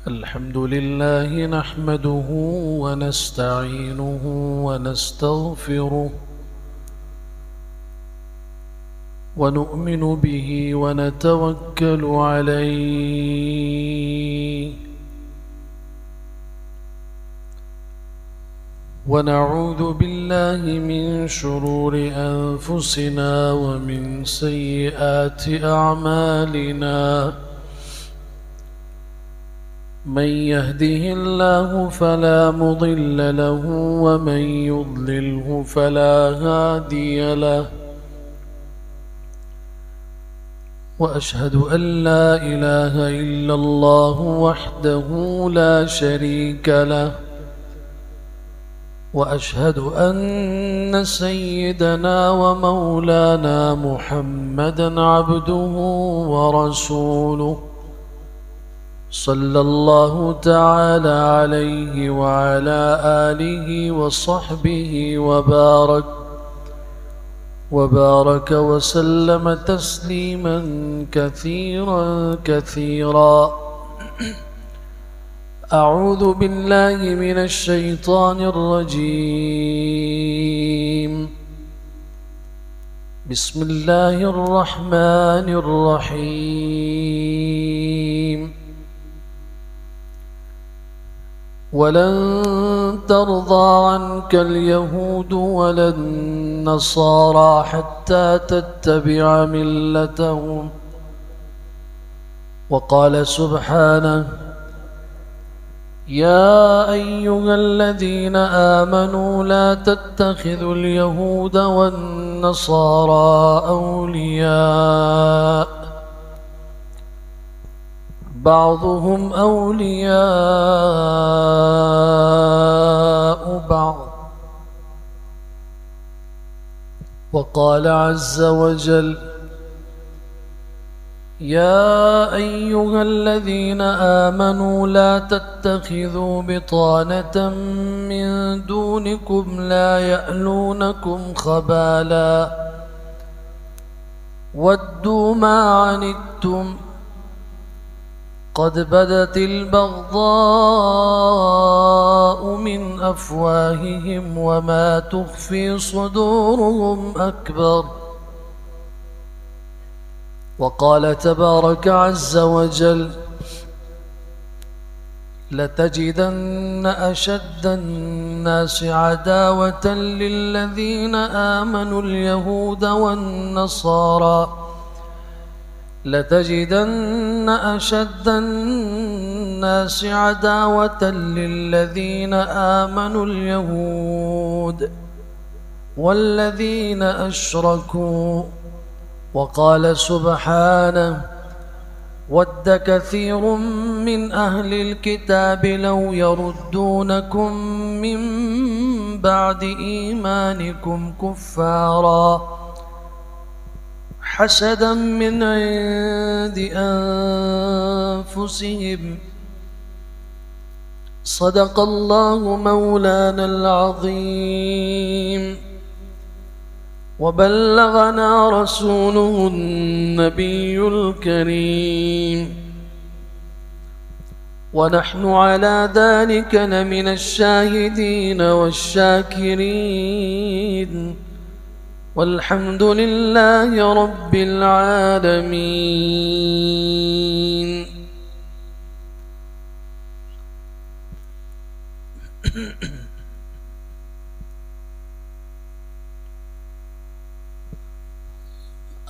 الحمد لله نحمده ونستعينه ونستغفره ونؤمن به ونتوكل عليه ونعوذ بالله من شرور أنفسنا ومن سيئات أعمالنا من يهده الله فلا مضل له ومن يضلله فلا هادي له وأشهد أن لا إله إلا الله وحده لا شريك له وأشهد أن سيدنا ومولانا محمدا عبده ورسوله صلى الله تعالى عليه وعلى آله وصحبه وبارك وسلم تسليما كثيرا أعوذ بالله من الشيطان الرجيم بسم الله الرحمن الرحيم ولن ترضى عنك اليهود ولا النصارى حتى تتبع ملتهم وقال سبحانه يا أيها الذين آمنوا لا تتخذوا اليهود والنصارى أولياء بعضهم أولياء بعض وقال عز وجل يا أيها الذين آمنوا لا تتخذوا بطانة من دونكم لا يألونكم خبالا ودوا ما عنتم قد بدت البغضاء من أفواههم وما تخفي صدورهم أكبر وقال تبارك عز وجل لتجدن أشد الناس عداوة للذين آمنوا اليهود والنصارى لتجدن أشد الناس عداوة للذين آمنوا اليهود والذين أشركوا وقال سبحانه ود كثير من أهل الكتاب لو يردونكم من بعد إيمانكم كفارا حسدا من عند أنفسهم صدق الله مولانا العظيم وبلغنا رسوله النبي الكريم ونحن على ذلك لمن الشاهدين والشاكرين والحمد لله رب العالمين.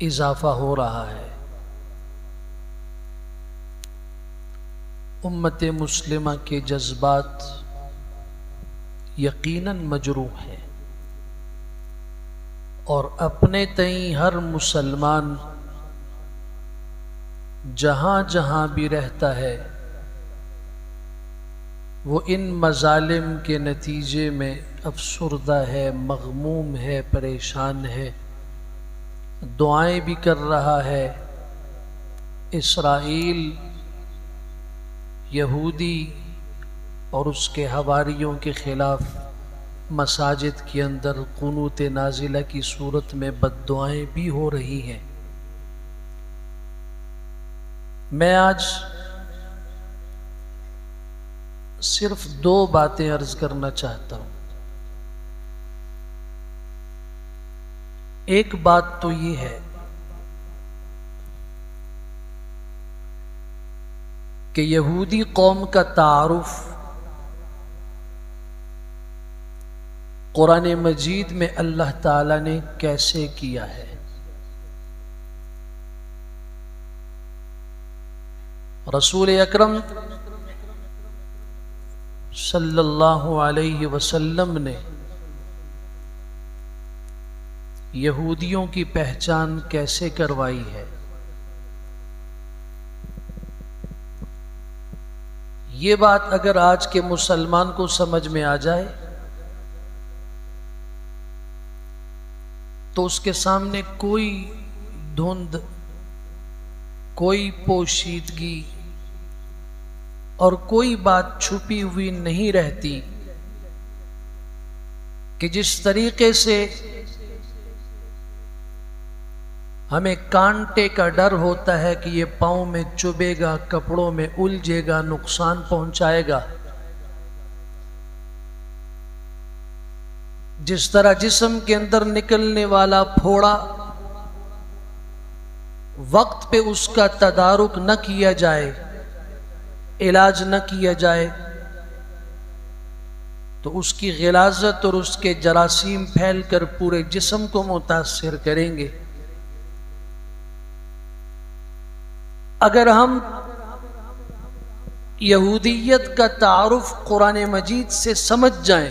اضافہ ہو رہا ہے۔ امت مسلمہ کے جذبات یقیناً مجروح ہیں، اور اپنے تئیں ہر مسلمان جہاں جہاں بھی رہتا ہے وہ ان مظالم کے نتیجے میں افسردہ ہے، مغموم ہے، پریشان ہے، دعائیں بھی کر رہا ہے۔ اسرائیل، یہودی اور اس کے حواریوں کے خلاف مساجد کے اندر قنوت نازلہ کی صورت میں بد دعائیں بھی ہو رہی ہیں۔ میں آج صرف دو باتیں عرض کرنا چاہتا ہوں۔ ایک بات تو یہ ہے کہ یہودی قوم کا تعارف قرآن مجید میں اللہ تعالیٰ نے کیسے کیا ہے۔ رسول اکرم صلی اللہ علیہ وسلم نے یہودیوں کی پہچان کیسے کروائی ہے۔ یہ بات اگر آج کے مسلمان کو سمجھ میں آ جائے تو اس کے سامنے کوئی دھند، کوئی پوشیدگی اور کوئی بات چھپی ہوئی نہیں رہتی کہ جس طریقے سے ہمیں کانٹے کا ڈر ہوتا ہے کہ یہ پاؤں میں چبھے گا، کپڑوں میں الجھے گا، نقصان پہنچائے گا، جس طرح جسم کے اندر نکلنے والا پھوڑا وقت پہ اس کا تدارک نہ کیا جائے، علاج نہ کیا جائے تو اس کی غلاظت اور اس کے جراثیم پھیل کر پورے جسم کو متاثر کریں گے۔ اگر ہم یہودیت کا تعارف قرآن مجید سے سمجھ جائیں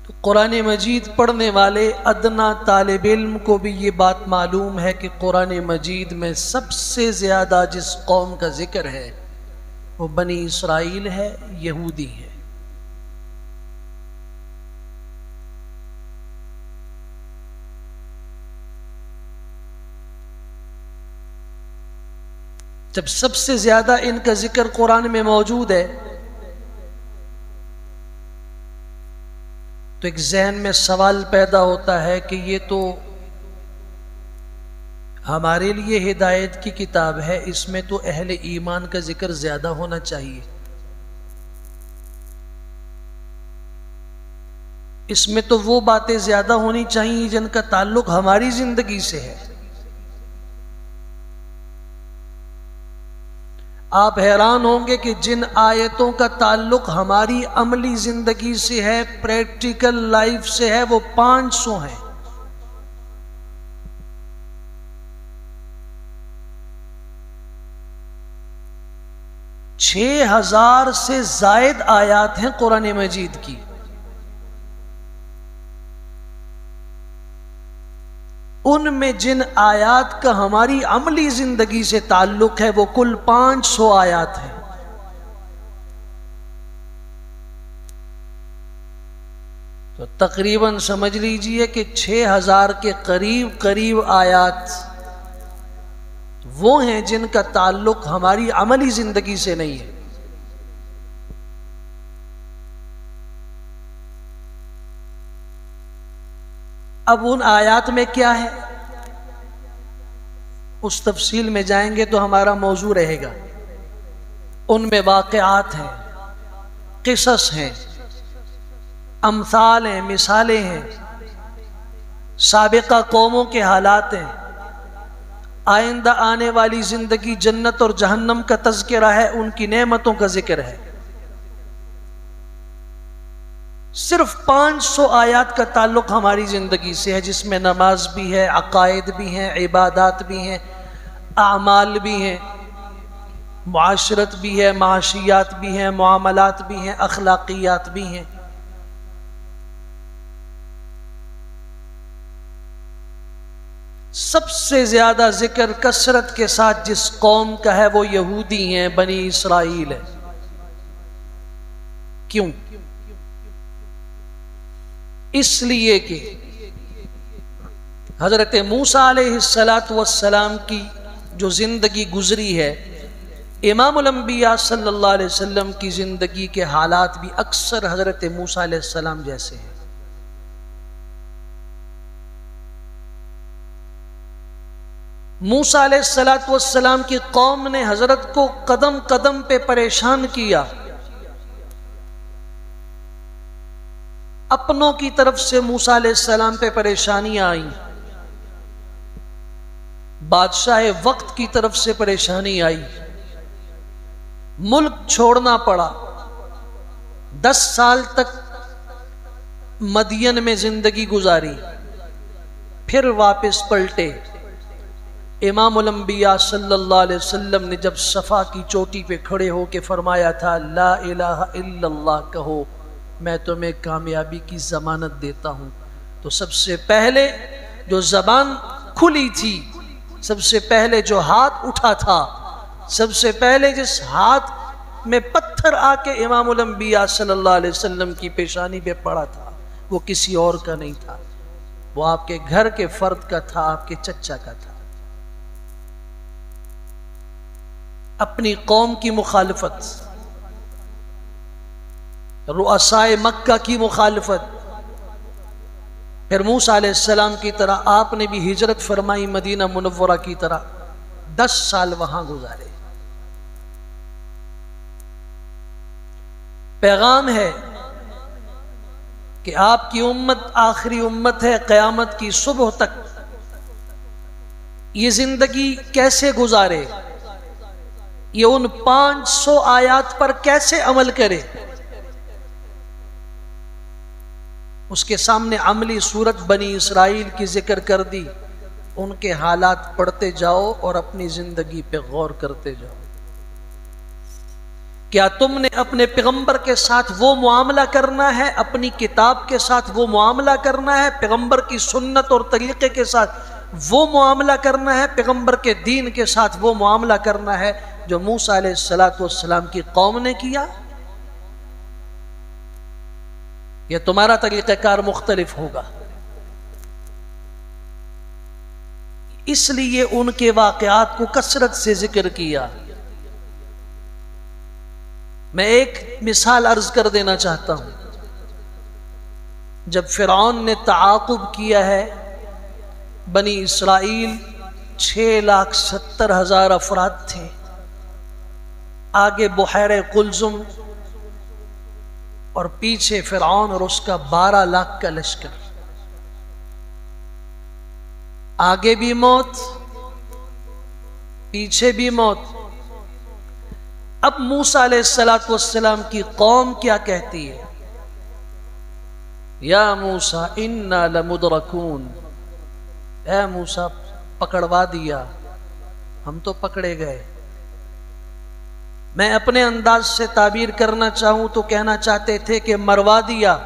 تو قرآن مجید پڑھنے والے ادنا طالب علم کو بھی یہ بات معلوم ہے کہ قرآن مجید میں سب سے زیادہ جس قوم کا ذکر ہے وہ بنی اسرائیل ہے، یہودی ہے۔ جب سب سے زیادہ ان کا ذکر قرآن میں موجود ہے تو ایک ذہن میں سوال پیدا ہوتا ہے کہ یہ تو ہمارے لیے ہدایت کی کتاب ہے، اس میں تو اہل ایمان کا ذکر زیادہ ہونا چاہیے، اس میں تو وہ باتیں زیادہ ہونی چاہیے جن کا تعلق ہماری زندگی سے ہے۔ آپ حیران ہوں گے کہ جن آیتوں کا تعلق ہماری عملی زندگی سے ہے، پریکٹیکل لائف سے ہے، وہ 500 ہیں۔ 6000 سے زائد آیات ہیں قرآن مجید کی۔ ان میں جن آیات کا ہماری عملی زندگی سے تعلق ہے وہ کل 500 آیات ہیں۔ تو تقریباً سمجھ لیجئے کہ 6000 کے قریب آیات وہ ہیں جن کا تعلق ہماری عملی زندگی سے نہیں ہے۔ اب ان آیات میں کیا ہے اس تفصیل میں جائیں گے تو ہمارا موضوع رہے گا۔ ان میں واقعات ہیں، قصص ہیں، امثال ہیں، مثالیں ہیں، سابقہ قوموں کے حالات ہیں، آئندہ آنے والی زندگی جنت اور جہنم کا تذکرہ ہے، ان کی نعمتوں کا ذکر ہے۔ صرف 500 آیات کا تعلق ہماری زندگی سے ہے، جس میں نماز بھی ہے، عقائد بھی ہیں، عبادات بھی ہیں، اعمال بھی ہیں، معاشرت بھی ہے، معاشیات بھی ہیں، معاملات بھی ہیں، اخلاقیات بھی ہیں۔ سب سے زیادہ ذکر کثرت کے ساتھ جس قوم کا ہے وہ یہودی ہیں، بنی اسرائیل ہے۔ کیوں؟ اس لیے کہ حضرت موسیٰ علیہ السلام کی جو زندگی گزری ہے، امام الانبیاء صلی اللہ علیہ وسلم کی زندگی کے حالات بھی اکثر حضرت موسیٰ علیہ السلام جیسے ہیں۔ موسیٰ علیہ السلام کی قوم نے حضرت کو قدم قدم پہ پریشان کیا، اپنوں کی طرف سے موسیٰ علیہ السلام پہ پریشانیاں آئیں، بادشاہ وقت کی طرف سے پریشانی آئی، ملک چھوڑنا پڑا، 10 سال تک مدین میں زندگی گزاری، پھر واپس پلٹے۔ امام الانبیاء صلی اللہ علیہ وسلم نے جب صفا کی چوٹی پہ کھڑے ہو کے فرمایا تھا لا الہ الا اللہ کہو میں تمہیں کامیابی کی ضمانت دیتا ہوں، تو سب سے پہلے جو زبان کھلی تھی، سب سے پہلے جو ہاتھ اٹھا تھا، سب سے پہلے جس ہاتھ میں پتھر آ کے امام الانبیاء صلی اللہ علیہ وسلم کی پیشانی پہ پڑا تھا، وہ کسی اور کا نہیں تھا، وہ آپ کے گھر کے فرد کا تھا، آپ کے چچا کا تھا۔ اپنی قوم کی مخالفت، رؤسائے مکہ کی مخالفت، پھر موسیٰ علیہ السلام کی طرح آپ نے بھی ہجرت فرمائی مدینہ منورہ کی طرح، 10 سال وہاں گزارے۔ پیغام ہے کہ آپ کی امت آخری امت ہے، قیامت کی صبح تک یہ زندگی کیسے گزارے، یہ ان 500 آیات پر کیسے عمل کرے، اس کے سامنے عملی صورت بنی اسرائیل کی ذکر کر دی، ان کے حالات پڑھتے جاؤ اور اپنی زندگی پہ غور کرتے جاؤ۔ کیا تم نے اپنے پیغمبر کے ساتھ وہ معاملہ کرنا ہے، اپنی کتاب کے ساتھ وہ معاملہ کرنا ہے، پیغمبر کی سنت اور طریقے کے ساتھ وہ معاملہ کرنا ہے، پیغمبر کے دین کے ساتھ وہ معاملہ کرنا ہے جو موسیٰ علیہ السلام کی قوم نے کیا؟ یہ تمہارا طریقہ کار مختلف ہوگا۔ اس لیے ان کے واقعات کو کثرت سے ذکر کیا۔ میں ایک مثال عرض کر دینا چاہتا ہوں۔ جب فرعون نے تعاقب کیا ہے، بنی اسرائیل 6,70,000 افراد تھے، آگے بحیرہ قلزم اور پیچھے فرعون اور اس کا 12 لاکھ کا لشکر، آگے بھی موت پیچھے بھی موت۔ اب موسیٰ علیہ السلام کی قوم کیا کہتی ہے؟ یا موسیٰ انا لمدرکون، اے موسیٰ پکڑوا دیا، ہم تو پکڑے گئے۔ میں اپنے انداز سے تعبیر کرنا چاہوں تو کہنا چاہتے تھے کہ مروا دیا،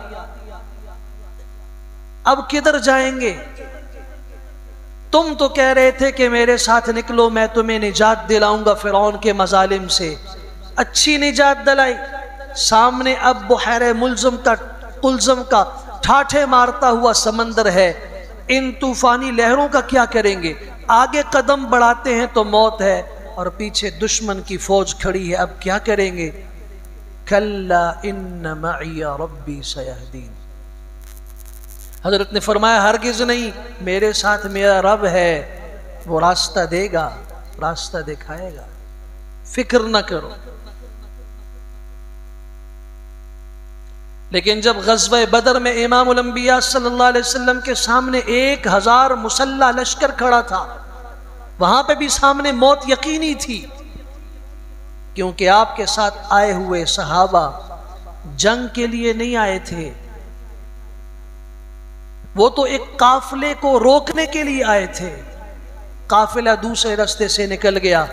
اب کدھر جائیں گے؟ تم تو کہہ رہے تھے کہ میرے ساتھ نکلو، میں تمہیں نجات دلاؤں گا فرعون کے مظالم سے، اچھی نجات دلائی، سامنے اب بحیرہ قلزم کا ٹھاٹھے مارتا ہوا سمندر ہے، ان طوفانی لہروں کا کیا کریں گے؟ آگے قدم بڑھاتے ہیں تو موت ہے اور پیچھے دشمن کی فوج کھڑی ہے، اب کیا کریں گے؟ کلا ان معی ربی سیہدین، حضرت نے فرمایا ہرگز نہیں، میرے ساتھ میرا رب ہے، وہ راستہ دے گا، راستہ دکھائے گا، فکر نہ کرو۔ لیکن جب غزوہ بدر میں امام الانبیاء صلی اللہ علیہ وسلم کے سامنے 1000 مسلح لشکر کھڑا تھا، وہاں پہ بھی سامنے موت یقینی تھی، کیونکہ آپ کے ساتھ آئے ہوئے صحابہ جنگ کے لیے نہیں آئے تھے، وہ تو ایک قافلے کو روکنے کے لیے آئے تھے، قافلہ دوسرے راستے سے نکل گیا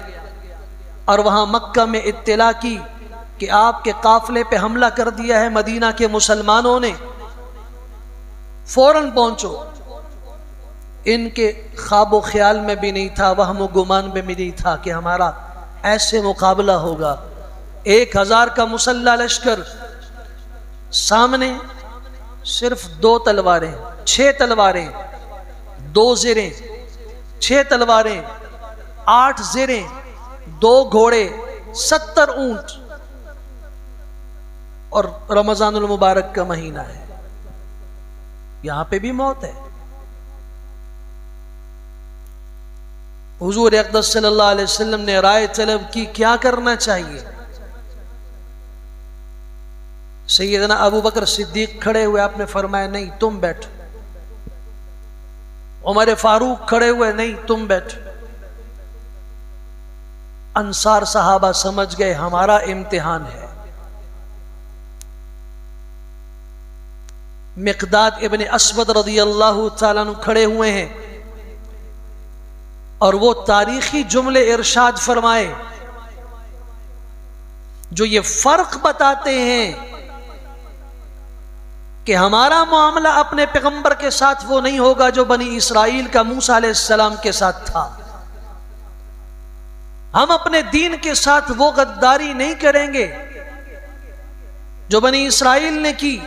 اور وہاں مکہ میں اطلاع کی کہ آپ کے قافلے پہ حملہ کر دیا ہے مدینہ کے مسلمانوں نے، فوراً پہنچو۔ ان کے خواب و خیال میں بھی نہیں تھا، وہم و گمان میں بھی نہیں تھا کہ ہمارا ایسے مقابلہ ہوگا۔ 1000 کا مسلح لشکر، سامنے صرف 2 تلواریں، 6 تلواریں، 2 زریں، 6 تلواریں، 8 زریں، 2 گھوڑے، 70 اونٹ، اور رمضان المبارک کا مہینہ ہے، یہاں پہ بھی موت ہے۔ حضور اقدس صلی اللہ علیہ وسلم نے رائے طلب کی کیا کرنا چاہیے۔ سیدنا ابو بکر صدیق کھڑے ہوئے، آپ نے فرمایا نہیں تم بیٹھو۔ عمر فاروق کھڑے ہوئے، نہیں تم بیٹھو۔ انصار صحابہ سمجھ گئے ہمارا امتحان ہے۔ مقداد ابن اسود رضی اللہ تعالیٰ عنہ کھڑے ہوئے ہیں اور وہ تاریخی جملے ارشاد فرمائے جو یہ فرق بتاتے ہیں کہ ہمارا معاملہ اپنے پیغمبر کے ساتھ وہ نہیں ہوگا جو بنی اسرائیل کا موسیٰ علیہ السلام کے ساتھ تھا۔ ہم اپنے دین کے ساتھ وہ غداری نہیں کریں گے جو بنی اسرائیل نے کی۔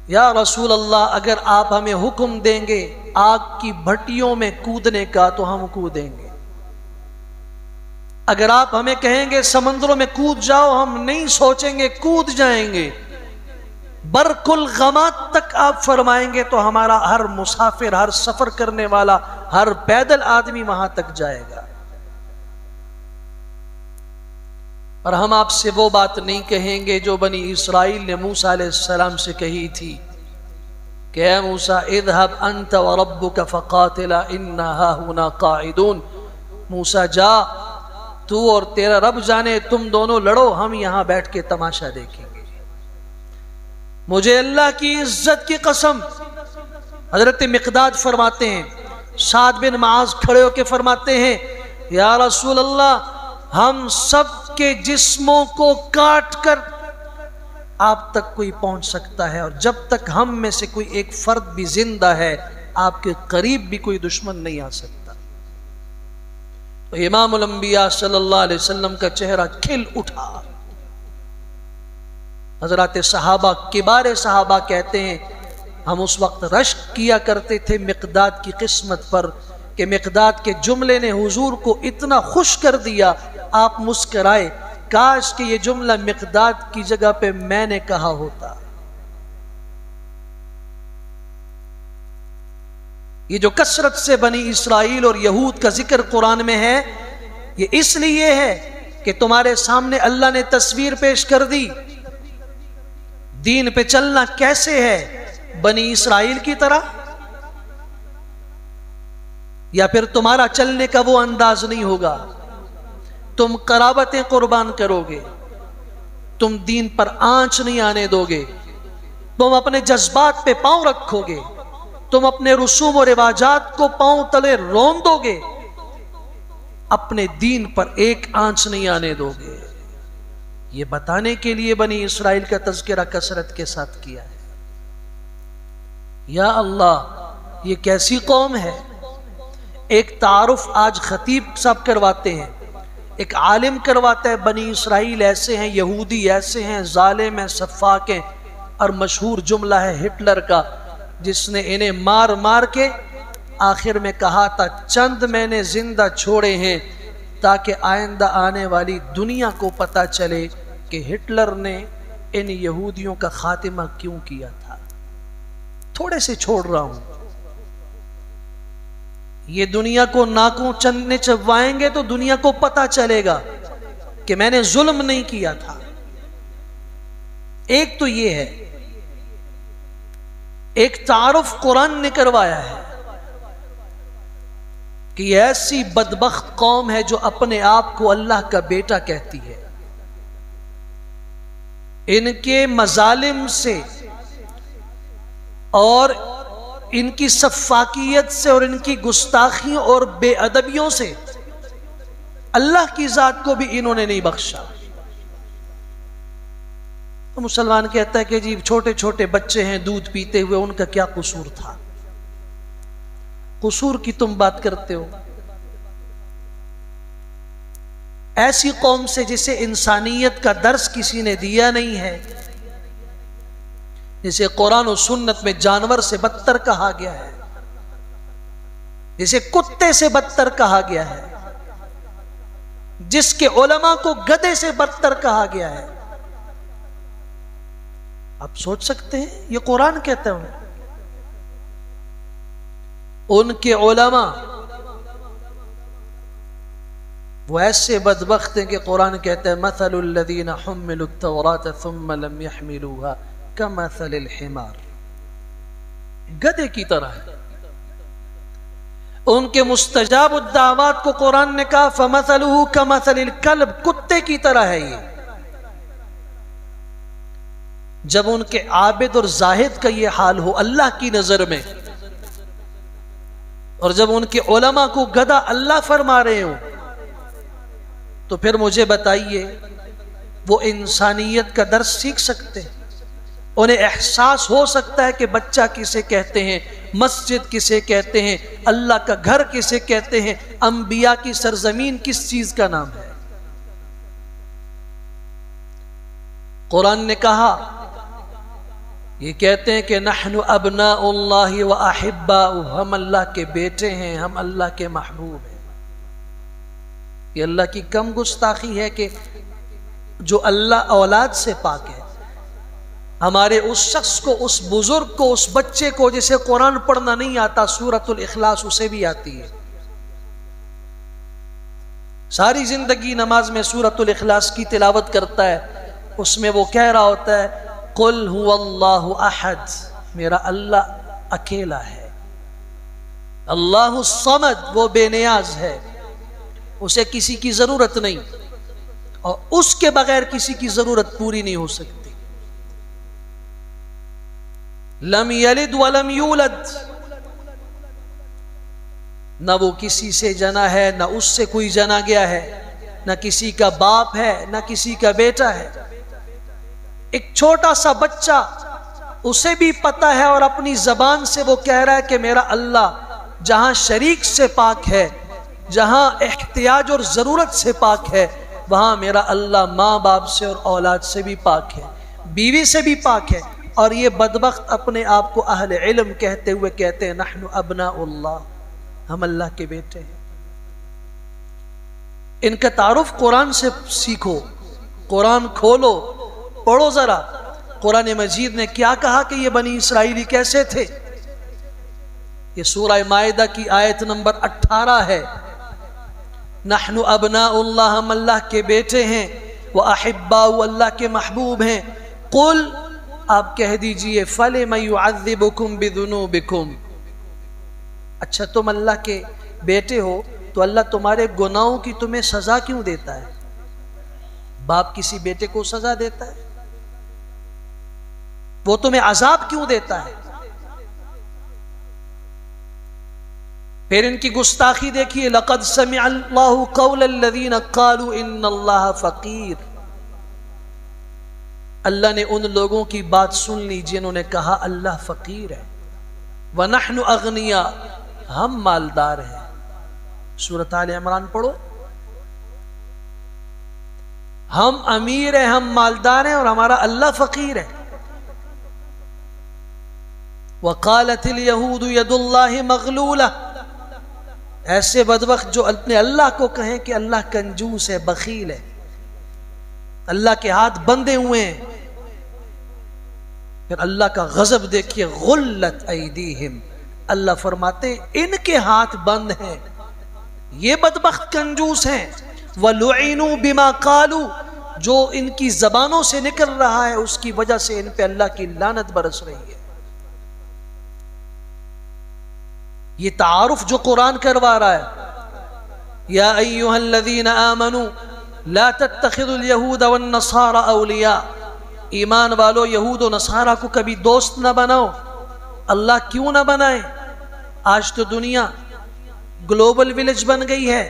یا رسول اللہ، اگر آپ ہمیں حکم دیں گے آگ کی بھٹیوں میں کودنے کا تو ہم کودیں گے، اگر آپ ہمیں کہیں گے سمندروں میں کود جاؤ ہم نہیں سوچیں گے، کود جائیں گے۔ برکل غمات تک آپ فرمائیں گے تو ہمارا ہر مسافر، ہر سفر کرنے والا، ہر پیدل آدمی وہاں تک جائے گا۔ اور ہم آپ سے وہ بات نہیں کہیں گے جو بنی اسرائیل نے موسیٰ علیہ السلام سے کہی تھی کہ اے موسیٰ اذهب انت وربك فقاتلا انا هاهنا قاعدون، موسیٰ جا تو اور تیرا رب جانے، تم دونوں لڑو، ہم یہاں بیٹھ کے تماشا دیکھیں گے۔ مجھے اللہ کی عزت کی قسم، حضرت مقداد فرماتے ہیں، سعد بن معاذ کھڑے ہو کے فرماتے ہیں یا رسول اللہ، ہم سب کے جسموں کو کاٹ کر آپ تک کوئی پہنچ سکتا ہے، اور جب تک ہم میں سے کوئی ایک فرد بھی زندہ ہے آپ کے قریب بھی کوئی دشمن نہیں آ سکتا۔ تو امام الانبیاء صلی اللہ علیہ وسلم کا چہرہ کھل اٹھا۔ حضرات صحابہ، کبار صحابہ کہتے ہیں ہم اس وقت رشک کیا کرتے تھے مقداد کی قسمت پر کہ مقداد کے جملے نے حضور کو اتنا خوش کر دیا، آپ مسکرائے، کاش کہ یہ جملہ مقداد کی جگہ پہ میں نے کہا ہوتا۔ یہ جو کثرت سے بنی اسرائیل اور یہود کا ذکر قرآن میں ہے، یہ اس لیے ہے کہ تمہارے سامنے اللہ نے تصویر پیش کر دی دین پہ چلنا کیسے ہے، بنی اسرائیل کی طرح، یا پھر تمہارا چلنے کا وہ انداز نہیں ہوگا، تم قرابتیں قربان کرو گے، تم دین پر آنچ نہیں آنے دو گے، تم اپنے جذبات پہ پاؤں رکھو گے، تم اپنے رسوم و رواجات کو پاؤں تلے رون دو گے، اپنے دین پر ایک آنچ نہیں آنے دو گے۔ یہ بتانے کے لیے بنی اسرائیل کا تذکرہ کثرت کے ساتھ کیا ہے۔ یا اللہ، یہ کیسی قوم ہے۔ ایک تعارف آج خطیب صاحب کرواتے ہیں، ایک عالم کرواتا ہے، بنی اسرائیل ایسے ہیں، یہودی ایسے ہیں، ظالم ہیں، سفاک ہیں، اور مشہور جملہ ہے ہٹلر کا جس نے انہیں مار مار کے آخر میں کہا تھا چند میں نے زندہ چھوڑے ہیں تاکہ آئندہ آنے والی دنیا کو پتہ چلے کہ ہٹلر نے ان یہودیوں کا خاتمہ کیوں کیا تھا۔ تھوڑے سے چھوڑ رہا ہوں، یہ دنیا کو ناکوں چندنے چبوائیں گے تو دنیا کو پتہ چلے گا کہ میں نے ظلم نہیں کیا تھا۔ ایک تو یہ ہے، ایک تعارف قرآن نے کروایا ہے کہ یہ ایسی بدبخت قوم ہے جو اپنے آپ کو اللہ کا بیٹا کہتی ہے۔ ان کے مظالم سے اور ان کی سفاکیت سے اور ان کی گستاخیوں اور بے ادبیوں سے اللہ کی ذات کو بھی انہوں نے نہیں بخشا۔ تو مسلمان کہتا ہے کہ جی چھوٹے چھوٹے بچے ہیں دودھ پیتے ہوئے، ان کا کیا قصور تھا؟ قصور کی تم بات کرتے ہو؟ ایسی قوم سے جسے انسانیت کا درس کسی نے دیا نہیں ہے، جسے قرآن و سنت میں جانور سے بدتر کہا گیا ہے، جسے کتے سے بدتر کہا گیا ہے، جس کے علماء کو گدھے سے بدتر کہا گیا ہے۔ آپ سوچ سکتے ہیں یہ قرآن کہتا ہے ان کے علماء وہ ایسے بدبخت ہیں کہ قرآن کہتا ہے مثل الذین حملوا التوراة ثم لم يحملوها كمثل الحمار، گدھے کی طرح ہے۔ ان کے مستجاب الدعوات کو قرآن نے کہا فمثلہ کمثل الکلب، کتے کی طرح ہے یہ۔ جب ان کے عابد اور زاہد کا یہ حال ہو اللہ کی نظر میں، اور جب ان کے علماء کو گدھا اللہ فرما رہے ہوں، تو پھر مجھے بتائیے وہ انسانیت کا درس سیکھ سکتے ہیں؟ انہیں احساس ہو سکتا ہے کہ بچہ کسے کہتے ہیں، مسجد کسے کہتے ہیں، اللہ کا گھر کسے کہتے ہیں، انبیاء کی سرزمین کس چیز کا نام ہے؟ قرآن نے کہا، یہ کہتے ہیں کہ نحن ابناء اللہ و احباؤہ، ہم اللہ کے بیٹے ہیں، ہم اللہ کے محبوب ہیں۔ یہ اللہ کی کم گستاخی ہے کہ جو اللہ اولاد سے پاک ہے، ہمارے اس شخص کو، اس بزرگ کو، اس بچے کو جسے قرآن پڑھنا نہیں آتا، سورۃ الاخلاص اسے بھی آتی ہے، ساری زندگی نماز میں سورۃ الاخلاص کی تلاوت کرتا ہے، اس میں وہ کہہ رہا ہوتا ہے قل هو اللہ احد، میرا اللہ اکیلا ہے، اللہ الصمد، وہ بے نیاز ہے، اسے کسی کی ضرورت نہیں، اور اس کے بغیر کسی کی ضرورت پوری نہیں ہو سکتی۔ لم یلد ولم یولد، نہ وہ کسی سے جنا ہے، نہ اس سے کوئی جنا گیا ہے، نہ کسی کا باپ ہے، نہ کسی کا بیٹا ہے۔ ایک چھوٹا سا بچہ، اسے بھی پتا ہے اور اپنی زبان سے وہ کہہ رہا ہے کہ میرا اللہ جہاں شریک سے پاک ہے، جہاں احتیاج اور ضرورت سے پاک ہے، وہاں میرا اللہ ماں باپ سے اور اولاد سے بھی پاک ہے، بیوی سے بھی پاک ہے۔ اور یہ بدبخت اپنے آپ کو اہل علم کہتے ہوئے کہتے ہیں نحن ابناء اللہ، ہم اللہ کے بیٹے ہیں۔ ان کا تعارف قرآن سے سیکھو، قرآن کھولو، پڑھو ذرا، قرآن مجید نے کیا کہا کہ یہ بنی اسرائیلی کیسے تھے۔ یہ سورہ مائدہ کی آیت نمبر 18 ہے، نحن ابناء اللہ، ہم اللہ کے بیٹے ہیں، وَأَحِبَّاءُ، اللہ کے محبوب ہیں۔ قل، آپ کہہ دیجئے فَلِمَ يُعَذِّبُكُمْ بِذُنُوبِكُمْ، اچھا تم اللہ کے بیٹے ہو تو اللہ تمہارے گناہوں کی تمہیں سزا کیوں دیتا ہے؟ باپ کسی بیٹے کو سزا دیتا ہے؟ وہ تمہیں عذاب کیوں دیتا ہے؟ پھر ان کی گستاخی دیکھیے، لَقَدْ سَمِعَ اللَّهُ قَوْلَ الَّذِينَ قَالُوا إِنَّ اللَّهَ فَقِيرٌ، اللہ نے ان لوگوں کی بات سن لی جنہوں نے کہا اللہ فقیر ہے، وَنَحْنُ أَغْنِيَاءُ، ہم مالدار ہیں۔ سورۃ آل عمران پڑھو، ہم امیر ہیں، ہم مالدار ہیں، اور ہمارا اللہ فقیر ہے۔ وَقَالَتِ الْيَهُودُ يَدُ اللَّهِ مَغْلُولَةٌ، ایسے بدبخت جو اپنے اللہ کو کہیں کہ اللہ کنجوس ہے، بخیل ہے، اللہ کے ہاتھ بندھے ہوئے ہیں۔ پھر اللہ کا غضب دیکھیے، غلت ایدیہم، اللہ فرماتے ہیں ان کے ہاتھ بند ہیں، یہ بدبخت کنجوس ہیں۔ وَلُعِنُوا بِمَا قَالُوا، جو ان کی زبانوں سے نکل رہا ہے اس کی وجہ سے ان پہ اللہ کی لعنت برس رہی ہے۔ یہ تعارف جو قرآن کروا رہا ہے، یا ایہا الذین آمنوا لا تتخذوا اليہود والنصارى اولیاء، ایمان والو یہود و نصارہ کو کبھی دوست نہ بناؤ، اللہ کیوں نہ بنائے؟ آج تو دنیا گلوبل ولیج بن گئی ہے،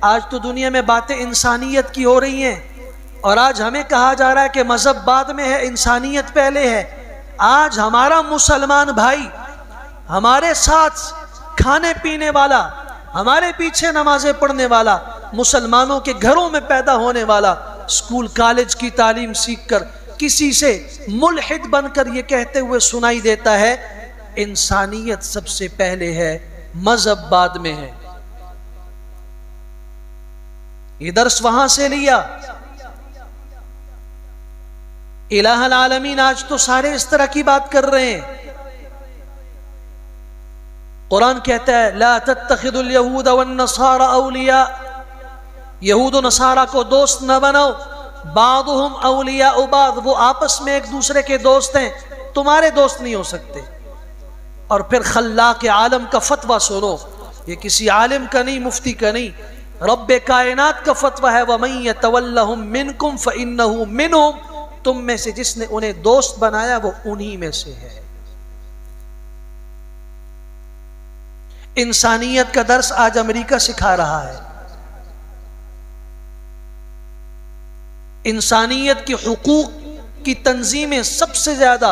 آج تو دنیا میں باتیں انسانیت کی ہو رہی ہیں، اور آج ہمیں کہا جا رہا ہے کہ مذہب بعد میں ہے، انسانیت پہلے ہے۔ آج ہمارا مسلمان بھائی، ہمارے ساتھ کھانے پینے والا، ہمارے پیچھے نمازیں پڑھنے والا، مسلمانوں کے گھروں میں پیدا ہونے والا، اسکول کالج کی تعلیم سیکھ کر کسی سے ملحد بن کر یہ کہتے ہوئے سنائی دیتا ہے انسانیت سب سے پہلے ہے، مذہب بعد میں ہے۔ یہ درس وہاں سے لیا۔ الہ العالمین آج تو سارے اس طرح کی بات کر رہے ہیں۔ قرآن کہتا ہے لا تتخذوا اليہود والنصارى اولیاء، یہود و نصارہ کو دوست نہ بناؤ، بعضهم اولیاء بعض، وہ آپس میں ایک دوسرے کے دوست ہیں، تمہارے دوست نہیں ہو سکتے۔ اور پھر خلاق عالم کا فتویٰ سنو، یہ کسی عالم کا نہیں، مفتی کا نہیں، رب کائنات کا فتویٰ ہے وَمَن يَتَوَلَّهُم مِّنكُمْ فَإِنَّهُ مِنْهُمْ، تم میں سے جس نے انہیں دوست بنایا وہ انہی میں سے ہے۔ انسانیت کا درس آج امریکہ سکھا رہا ہے، انسانیت کے حقوق کی تنظیمیں سب سے زیادہ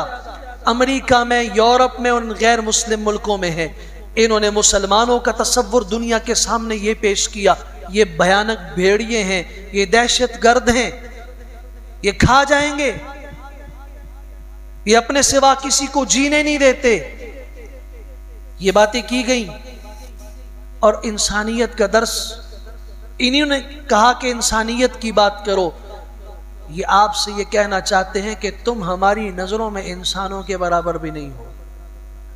امریکہ میں، یورپ میں، ان غیر مسلم ملکوں میں ہیں۔ انہوں نے مسلمانوں کا تصور دنیا کے سامنے یہ پیش کیا، یہ بھیانک بھیڑیے ہیں، یہ دہشت گرد ہیں، یہ کھا جائیں گے، یہ اپنے سوا کسی کو جینے نہیں دیتے۔ یہ باتیں کی گئیں، اور انسانیت کا درس انہوں نے کہا کہ انسانیت کی بات کرو۔ یہ آپ سے یہ کہنا چاہتے ہیں کہ تم ہماری نظروں میں انسانوں کے برابر بھی نہیں ہو۔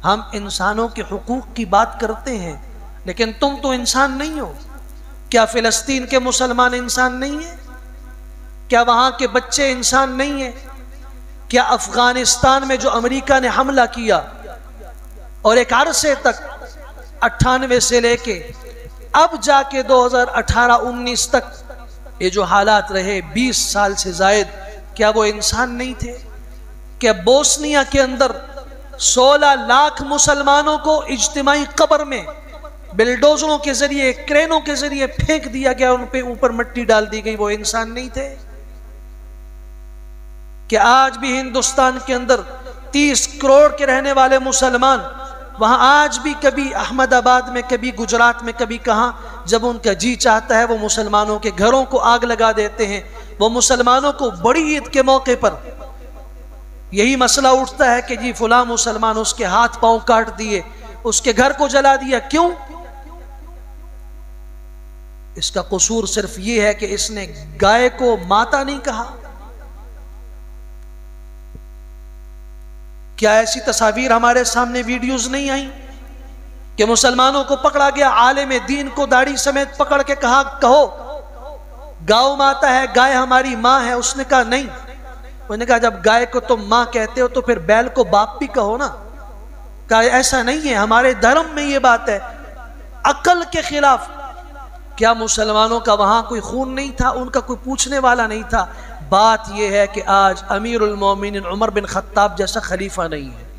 ہم انسانوں کے حقوق کی بات کرتے ہیں، لیکن تم تو انسان نہیں ہو۔ کیا فلسطین کے مسلمان انسان نہیں ہیں؟ کیا وہاں کے بچے انسان نہیں ہیں؟ کیا افغانستان میں جو امریکہ نے حملہ کیا اور ایک عرصے تک 98 سے لے کے اب جا کے 2018-19 تک یہ جو حالات رہے 20 سال سے زائد، کیا وہ انسان نہیں تھے؟ کیا بوسنیا کے اندر 16 لاکھ مسلمانوں کو اجتماعی قبر میں بلڈوزروں کے ذریعے، کرینوں کے ذریعے پھینک دیا گیا، ان پہ اوپر مٹی ڈال دی گئی، وہ انسان نہیں تھے؟ کہ آج بھی ہندوستان کے اندر 30 کروڑ کے رہنے والے مسلمان وہاں آج بھی کبھی احمد آباد میں، کبھی گجرات میں، کبھی کہاں، جب ان کا جی چاہتا ہے وہ مسلمانوں کے گھروں کو آگ لگا دیتے ہیں۔ وہ مسلمانوں کو بڑی عید کے موقع پر یہی مسئلہ اٹھتا ہے کہ جی فلاں مسلمان، اس کے ہاتھ پاؤں کاٹ دیے، اس کے گھر کو جلا دیا، کیوں؟ اس کا قصور صرف یہ ہے کہ اس نے گائے کو ماتا نہیں کہا۔ کیا ایسی تصاویر ہمارے سامنے ویڈیوز نہیں آئیں کہ مسلمانوں کو پکڑا گیا، عالم دین کو داڑھی سمیت پکڑ کے کہا کہو گاؤ ماتا ہے، گائے ہماری ماں ہے؟ اس نے کہا نہیں۔ انہوں نے کہا جب گائے کو تم ماں کہتے ہو تو پھر بیل کو باپ بھی کہو نا۔ کہا ایسا نہیں ہے، ہمارے دھرم میں یہ بات ہے، عقل کے خلاف۔ کیا مسلمانوں کا وہاں کوئی خون نہیں تھا؟ ان کا کوئی پوچھنے والا نہیں تھا؟ بات یہ ہے کہ آج امیر المومنین عمر بن خطاب جیسا خلیفہ نہیں ہے۔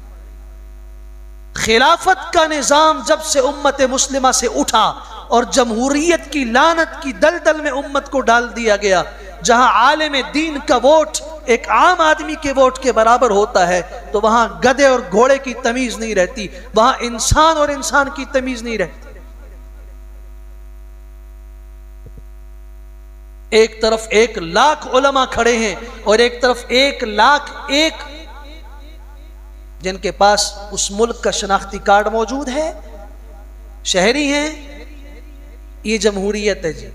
خلافت کا نظام جب سے امت مسلمہ سے اٹھا اور جمہوریت کی لعنت کی دلدل میں امت کو ڈال دیا گیا، جہاں عالم دین کا ووٹ ایک عام آدمی کے ووٹ کے برابر ہوتا ہے، تو وہاں گدھے اور گھوڑے کی تمیز نہیں رہتی، وہاں انسان اور انسان کی تمیز نہیں رہتی۔ ایک طرف 1 لاکھ علماء کھڑے ہیں اور ایک طرف 1 لاکھ 1 جن کے پاس اس ملک کا شناختی کارڈ موجود ہے، شہری ہیں۔ یہ جمہوریت ہے جی،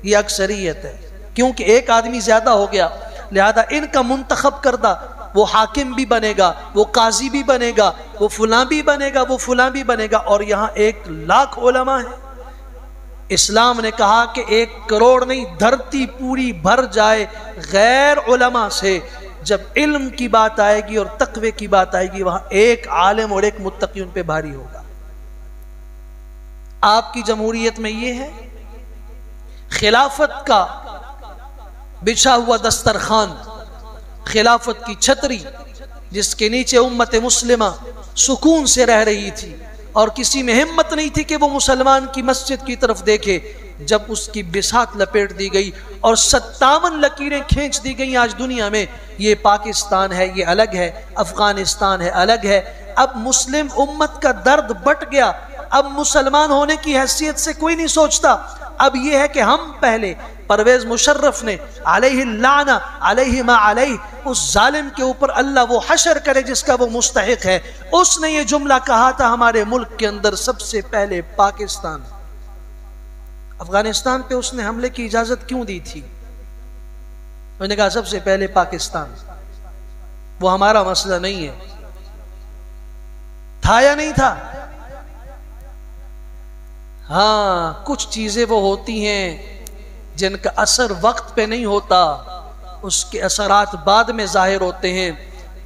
یہ اکثریت ہے، کیونکہ ایک آدمی زیادہ ہو گیا، لہذا ان کا منتخب کردہ وہ حاکم بھی بنے گا، وہ قاضی بھی بنے گا، وہ فلاں بھی بنے گا، وہ فلاں بھی بنے گا، اور یہاں 1 لاکھ علماء ہیں۔ اسلام نے کہا کہ 1 کروڑ نہیں، دھرتی پوری بھر جائے غیر علماء سے، جب علم کی بات آئے گی اور تقوی کی بات آئے گی، وہاں 1 عالم اور 1 متقی ان پہ بھاری ہوگا۔ آپ کی جمہوریت میں یہ ہے، خلافت کا بچھا ہوا دسترخوان، خلافت کی چھتری، جس کے نیچے امت مسلمہ سکون سے رہ رہی تھی اور کسی میں ہمت نہیں تھی کہ وہ مسلمان کی مسجد کی طرف دیکھے، جب اس کی بساط لپیٹ دی گئی اور 57 لکیریں کھینچ دی گئیں آج دنیا میں، یہ پاکستان ہے یہ الگ ہے، افغانستان ہے الگ ہے، اب مسلم امت کا درد بٹ گیا، اب مسلمان ہونے کی حیثیت سے کوئی نہیں سوچتا، اب یہ ہے کہ ہم پہلے پرویز مشرف نے علیہ اللعنہ علیہ ما علیہ، اس ظالم کے اوپر اللہ وہ حشر کرے جس کا وہ مستحق ہے، اس نے یہ جملہ کہا تھا ہمارے ملک کے اندر سب سے پہلے پاکستان، افغانستان پہ اس نے حملے کی اجازت کیوں دی تھی؟ انہوں نے کہا سب سے پہلے پاکستان، وہ ہمارا مسئلہ نہیں ہے، تھا یا نہیں تھا؟ ہاں کچھ چیزیں وہ ہوتی ہیں جن کا اثر وقت پہ نہیں ہوتا، اس کے اثرات بعد میں ظاہر ہوتے ہیں،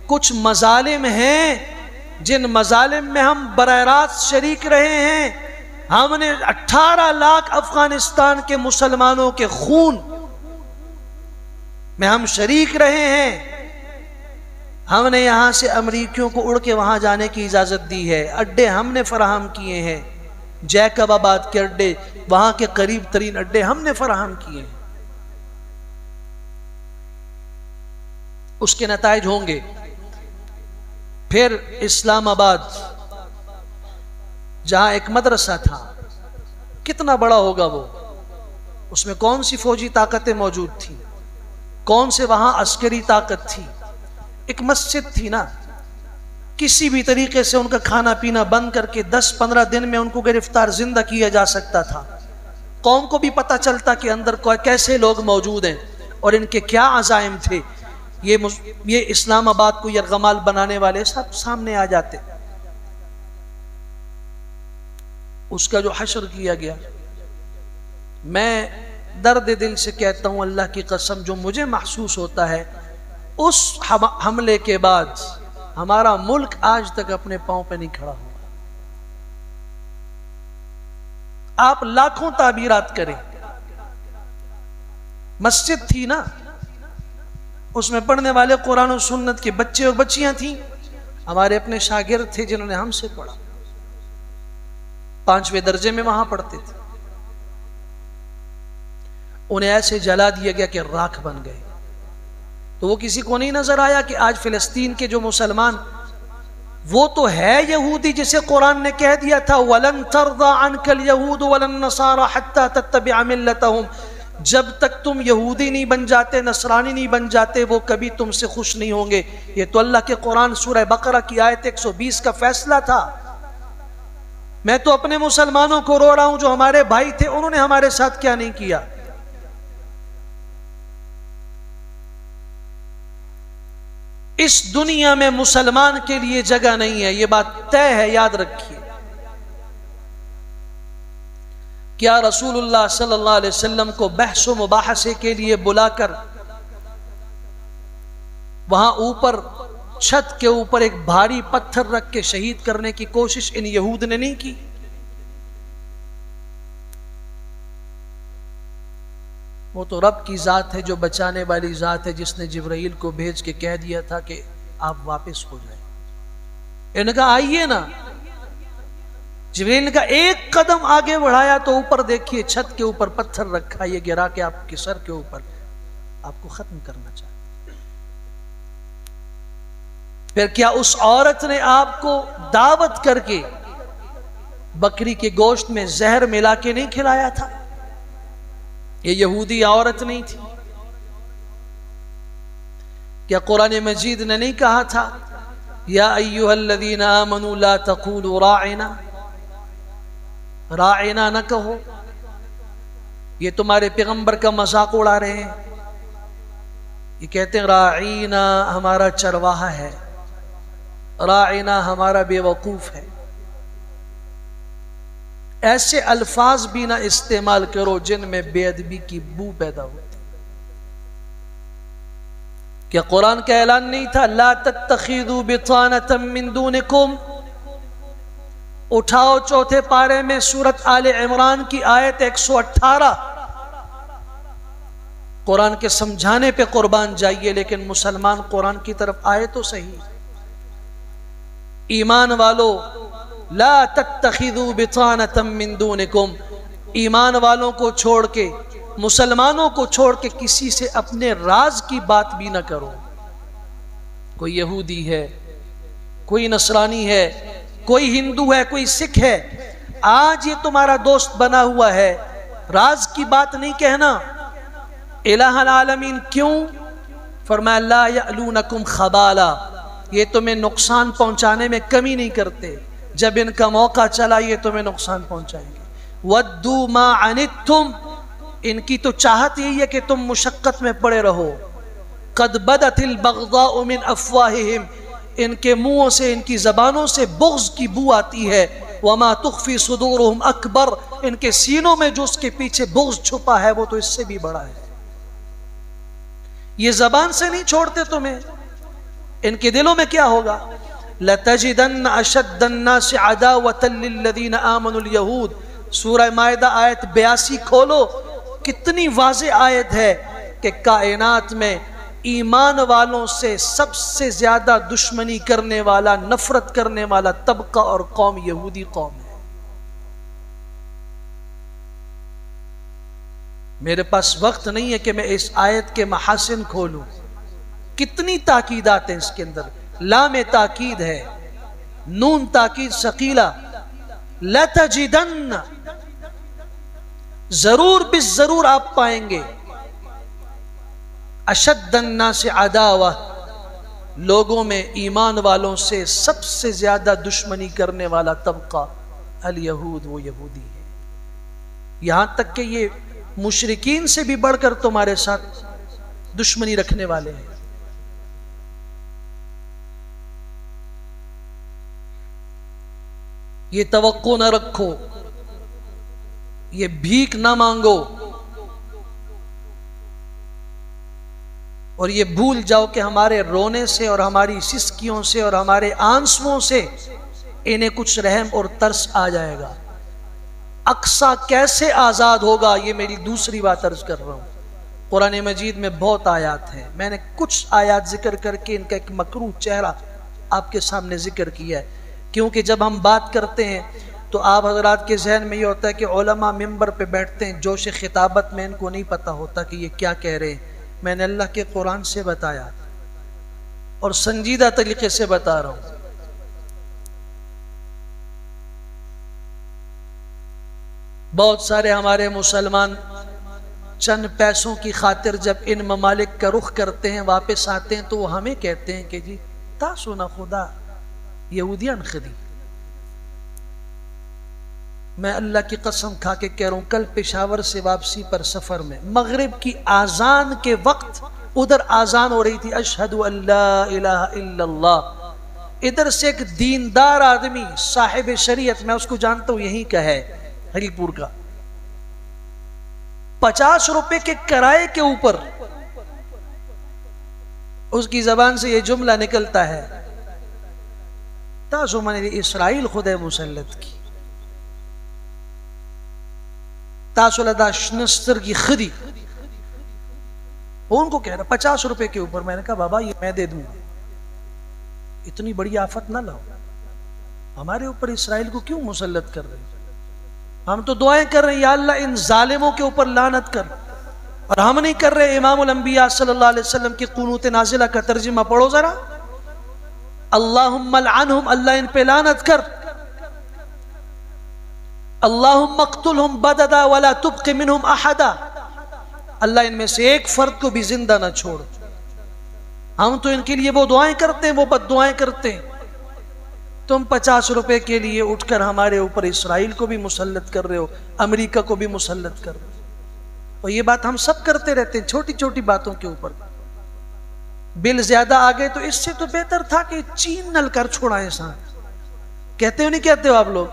کچھ مظالم ہیں جن مظالم میں ہم براہ راست شریک رہے ہیں، ہم نے 18 لاکھ افغانستان کے مسلمانوں کے خون میں ہم شریک رہے ہیں، ہم نے یہاں سے امریکیوں کو اڑ کے وہاں جانے کی اجازت دی ہے، اڈے ہم نے فراہم کیے ہیں، جیکب آباد کے اڈے، وہاں کے قریب ترین اڈے ہم نے فراہم کیے ہیں، اس کے نتائج ہوں گے۔ پھر اسلام آباد جہاں ایک مدرسہ تھا، کتنا بڑا ہوگا وہ، اس میں کون سی فوجی طاقتیں موجود تھیں، کون سے وہاں عسکری طاقت تھی، ایک مسجد تھی نا، کسی بھی طریقے سے ان کا کھانا پینا بند کر کے 10-15 دن میں ان کو گرفتار زندہ کیا جا سکتا تھا، قوم کو بھی پتہ چلتا کہ اندر کیسے لوگ موجود ہیں اور ان کے کیا عزائم تھے، یہ اسلام آباد کو یرغمال بنانے والے سب سامنے آ جاتے، اس کا جو حشر کیا گیا، میں درد دل سے کہتا ہوں اللہ کی قسم، جو مجھے محسوس ہوتا ہے اس حملے کے بعد ہمارا ملک آج تک اپنے پاؤں پہ نہیں کھڑا ہوا۔ آپ لاکھوں تعبیرات کریں، مسجد تھی نا، اس میں پڑھنے والے قرآن و سنت کے بچے اور بچیاں تھیں، ہمارے اپنے شاگرد تھے جنہوں نے ہم سے پڑھا، 5ویں درجے میں وہاں پڑھتے تھے، انہیں ایسے جلا دیا گیا کہ راکھ بن گئے، تو وہ کسی کو نہیں نظر آیا کہ آج فلسطین کے جو مسلمان، وہ تو ہے یہودی جسے قرآن نے کہہ دیا تھا وَلَن تَرْضَى عَنْكَ الْيَهُودُ وَلَا النَّصَارَى حَتَّى تَتَّبِعَ مِلَّتَهُمْ، جب تک تم یہودی نہیں بن جاتے، نصرانی نہیں بن جاتے، وہ کبھی تم سے خوش نہیں ہوں گے۔ یہ تو اللہ کے قرآن سورہ بقرہ کی آیت 120 کا فیصلہ تھا۔ میں تو اپنے مسلمانوں کو رو رہا ہوں جو ہمارے بھائی تھے، انہوں نے ہمارے ساتھ کیا نہیں کیا۔ اس دنیا میں مسلمان کے لیے جگہ نہیں ہے، یہ بات طے ہے، یاد رکھیے۔ کیا رسول اللہ صلی اللہ علیہ وسلم کو بحث و مباحثے کے لیے بلا کر وہاں اوپر چھت کے اوپر ایک بھاری پتھر رکھ کے شہید کرنے کی کوشش ان یہود نے نہیں کی؟ وہ تو رب کی ذات ہے، جو بچانے والی ذات ہے، جس نے جبرائیل کو بھیج کے کہہ دیا تھا کہ آپ واپس ہو جائیں۔ انہوں نے کہا آئیے نا، جبرائیل نے کہا ایک قدم آگے بڑھایا تو اوپر دیکھیے چھت کے اوپر پتھر رکھا، یہ گرا کے آپ کے سر کے اوپر آپ کو ختم کرنا چاہتا۔ پھر کیا اس عورت نے آپ کو دعوت کر کے بکری کے گوشت میں زہر ملا کے نہیں کھلایا تھا؟ یہ یہودی عورت نہیں تھی؟ کیا قرآن مجید نے نہیں کہا تھا یا ایھا الذین آمنوا لا تقولوا راعنا، راعنا نہ کہو؟ یہ تمہارے پیغمبر کا مذاق اڑا رہے ہیں، یہ کہتے ہیں راعینا ہمارا چرواہا ہے، راعنا ہمارا بے وقوف ہے۔ ایسے الفاظ بھی نہ استعمال کرو جن میں بے ادبی کی بو پیدا ہوتی۔ کیا قرآن کا اعلان نہیں تھا لا تتخذوا بطانة من دونکم؟ اٹھاؤ چوتھے پارے میں سورت آل عمران کی آیت 118، قرآن کے سمجھانے پہ قربان جائیے، لیکن مسلمان قرآن کی طرف آئے تو صحیح۔ ایمان والو لا تتخذوا بطانة من دونکم، ایمان والوں کو چھوڑ کے، مسلمانوں کو چھوڑ کے کسی سے اپنے راز کی بات بھی نہ کرو۔ کوئی یہودی ہے، کوئی نصرانی ہے، کوئی ہندو ہے، کوئی سکھ ہے، آج یہ تمہارا دوست بنا ہوا ہے، راز کی بات نہیں کہنا۔ الہ العالمین کیوں؟ فرمایا لا یعلونکم خبالا، یہ تمہیں نقصان پہنچانے میں کمی نہیں کرتے، جب ان کا موقع چلا یہ تمہیں نقصان پہنچائیں گے۔ وَدُّوا مَا عَنِتُّمْ، ان کی تو چاہت یہی ہے کہ تم مشقت میں پڑے رہو۔ قَدْ بَدَتِ الْبَغْضَاءُ مِنْ أَفْوَاهِهِمْ، ان کے منہوں سے، ان کی زبانوں سے بغض کی بو آتی ہے۔ وَمَا تُخْفِي صُدُورُهُمْ أَكْبَرُ، ان کے سینوں میں جو اس کے پیچھے بغض چھپا ہے وہ تو اس سے بھی بڑا ہے۔ یہ زبان سے نہیں چھوڑتے تمہیں، ان کے دلوں میں کیا ہوگا؟ لَتَجِدَنَّ أَشَدَّ النَّاسِ عَدَاوَةً لِلَّذِينَ آمَنُوا الْيَهُودِ، سورہ مائدہ آیت 82 کھولو، کتنی واضح آیت ہے کہ کائنات میں ایمان والوں سے سب سے زیادہ دشمنی کرنے والا، نفرت کرنے والا طبقہ اور قوم یہودی قوم ہے۔ میرے پاس وقت نہیں ہے کہ میں اس آیت کے محاسن کھولوں، کتنی تاکیدات ہیں اس کے اندر۔ لام تاکید ہے، نون تاکید ثقیلہ، لَتَجِدَنَّ، ضرور بالضرور آپ پائیں گے، اشد الناس عداوہ، لوگوں میں ایمان والوں سے سب سے زیادہ دشمنی کرنے والا طبقہ الیہود، وہ یہودی ہے۔ یہاں تک کہ یہ مشرکین سے بھی بڑھ کر تمہارے ساتھ دشمنی رکھنے والے ہیں۔ یہ توقع نہ رکھو، یہ بھیک نہ مانگو، اور یہ بھول جاؤ کہ ہمارے رونے سے اور ہماری سسکیوں سے اور ہمارے آنسوؤں سے انہیں کچھ رحم اور ترس آ جائے گا۔ اقصیٰ کیسے آزاد ہوگا، یہ میری دوسری بات عرض کر رہا ہوں۔ قرآن مجید میں بہت آیات ہیں، میں نے کچھ آیات ذکر کر کے ان کا ایک مکروہ چہرہ آپ کے سامنے ذکر کیا ہے، کیونکہ جب ہم بات کرتے ہیں تو آپ حضرات کے ذہن میں یہ ہوتا ہے کہ علماء ممبر پہ بیٹھتے ہیں، جوش خطابت میں ان کو نہیں پتہ ہوتا کہ یہ کیا کہہ رہے ہیں۔ میں نے اللہ کے قرآن سے بتایا اور سنجیدہ طریقے سے بتا رہا ہوں۔ بہت سارے ہمارے مسلمان چند پیسوں کی خاطر جب ان ممالک کا رخ کرتے ہیں، واپس آتے ہیں، تو وہ ہمیں کہتے ہیں کہ جی تاسو نہ خدا یہودیان خدی۔ میں اللہ کی قسم کھا کے کہہ رہا ہوں، کل پشاور سے واپسی پر سفر میں مغرب کی آذان کے وقت ادھر آذان ہو رہی تھی، اشہد ان لا الہ الا اللہ، ادھر سے ایک دیندار آدمی صاحب شریعت، میں اس کو جانتا ہوں، یہیں کا ہے، ہری پور کا، 50 روپے کے کرائے کے اوپر اس کی زبان سے یہ جملہ نکلتا ہے، تاسو منی اسرائیل خدا مسلط کی، تاسو لدا شنستر کی خدی، وہ ان کو کہہ رہا 50 روپے کے اوپر۔ میں نے کہا بابا یہ میں دے دوں گا، اتنی بڑی آفت نہ لاؤ، ہمارے اوپر اسرائیل کو کیوں مسلط کر رہے ہیں؟ ہم تو دعائیں کر رہے ہیں یا اللہ ان ظالموں کے اوپر لعنت کر، اور ہم نہیں کر رہے امام الانبیاء صلی اللہ علیہ وسلم کی قنوت نازلہ کا ترجمہ پڑھو ذرا، اللہم لعنہم، اللہ ان پہ لعنت کر، اللہم اقتلہم بددا ولا تبق منہم احدا، اللہ ان میں سے ایک فرد کو بھی زندہ نہ چھوڑ۔ ہم تو ان کے لیے وہ دعائیں کرتے ہیں، وہ بد دعائیں کرتے ہیں، تم 50 روپے کے لیے اٹھ کر ہمارے اوپر اسرائیل کو بھی مسلط کر رہے ہو، امریکہ کو بھی مسلط کر رہے ہو۔ اور یہ بات ہم سب کرتے رہتے ہیں، چھوٹی چھوٹی باتوں کے اوپر۔ بل زیادہ آگئے تو اس سے تو بہتر تھا کہ چین نل کر چھوڑائیں ساتھ، کہتے ہو نہیں کہتے ہو آپ لوگ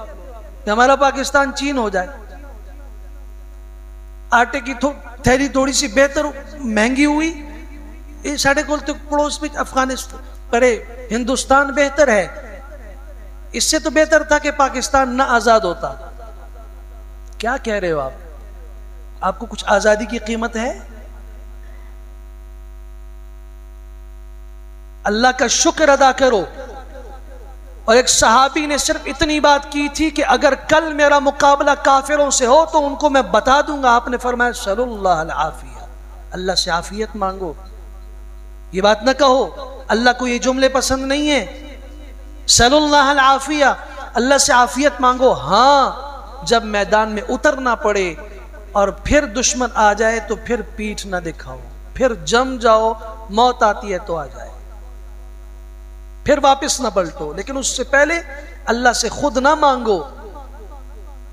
کہ ہمارا پاکستان چین ہو جائے؟ آٹے کی تھیلی تھوڑی سی بہتر مہنگی ہوئی، یہ ساڑھے کول تو پڑوس میں افغانستان پڑے ہندوستان بہتر ہے، اس سے تو بہتر تھا کہ پاکستان نہ آزاد ہوتا۔ کیا کہہ رہے ہو آپ کو کچھ آزادی کی قیمت ہے؟ اللہ کا شکر ادا کرو، اور ایک صحابی نے صرف اتنی بات کی تھی کہ اگر کل میرا مقابلہ کافروں سے ہو تو ان کو میں بتا دوں گا. آپ نے فرمایا صلی اللہ العافیہ، اللہ سے عافیت مانگو. یہ بات نہ کہو اللہ کو یہ جملے پسند نہیں ہیں. صلی اللہ العافیہ، اللہ سے عافیت مانگو. ہاں جب میدان میں اترنا پڑے اور پھر دشمن آ جائے تو پھر پیٹھ نہ دکھاؤ، پھر جم جاؤ، موت آتی ہے تو آ جائے، پھر واپس نہ پلٹو. لیکن اس سے پہلے اللہ سے خود نہ مانگو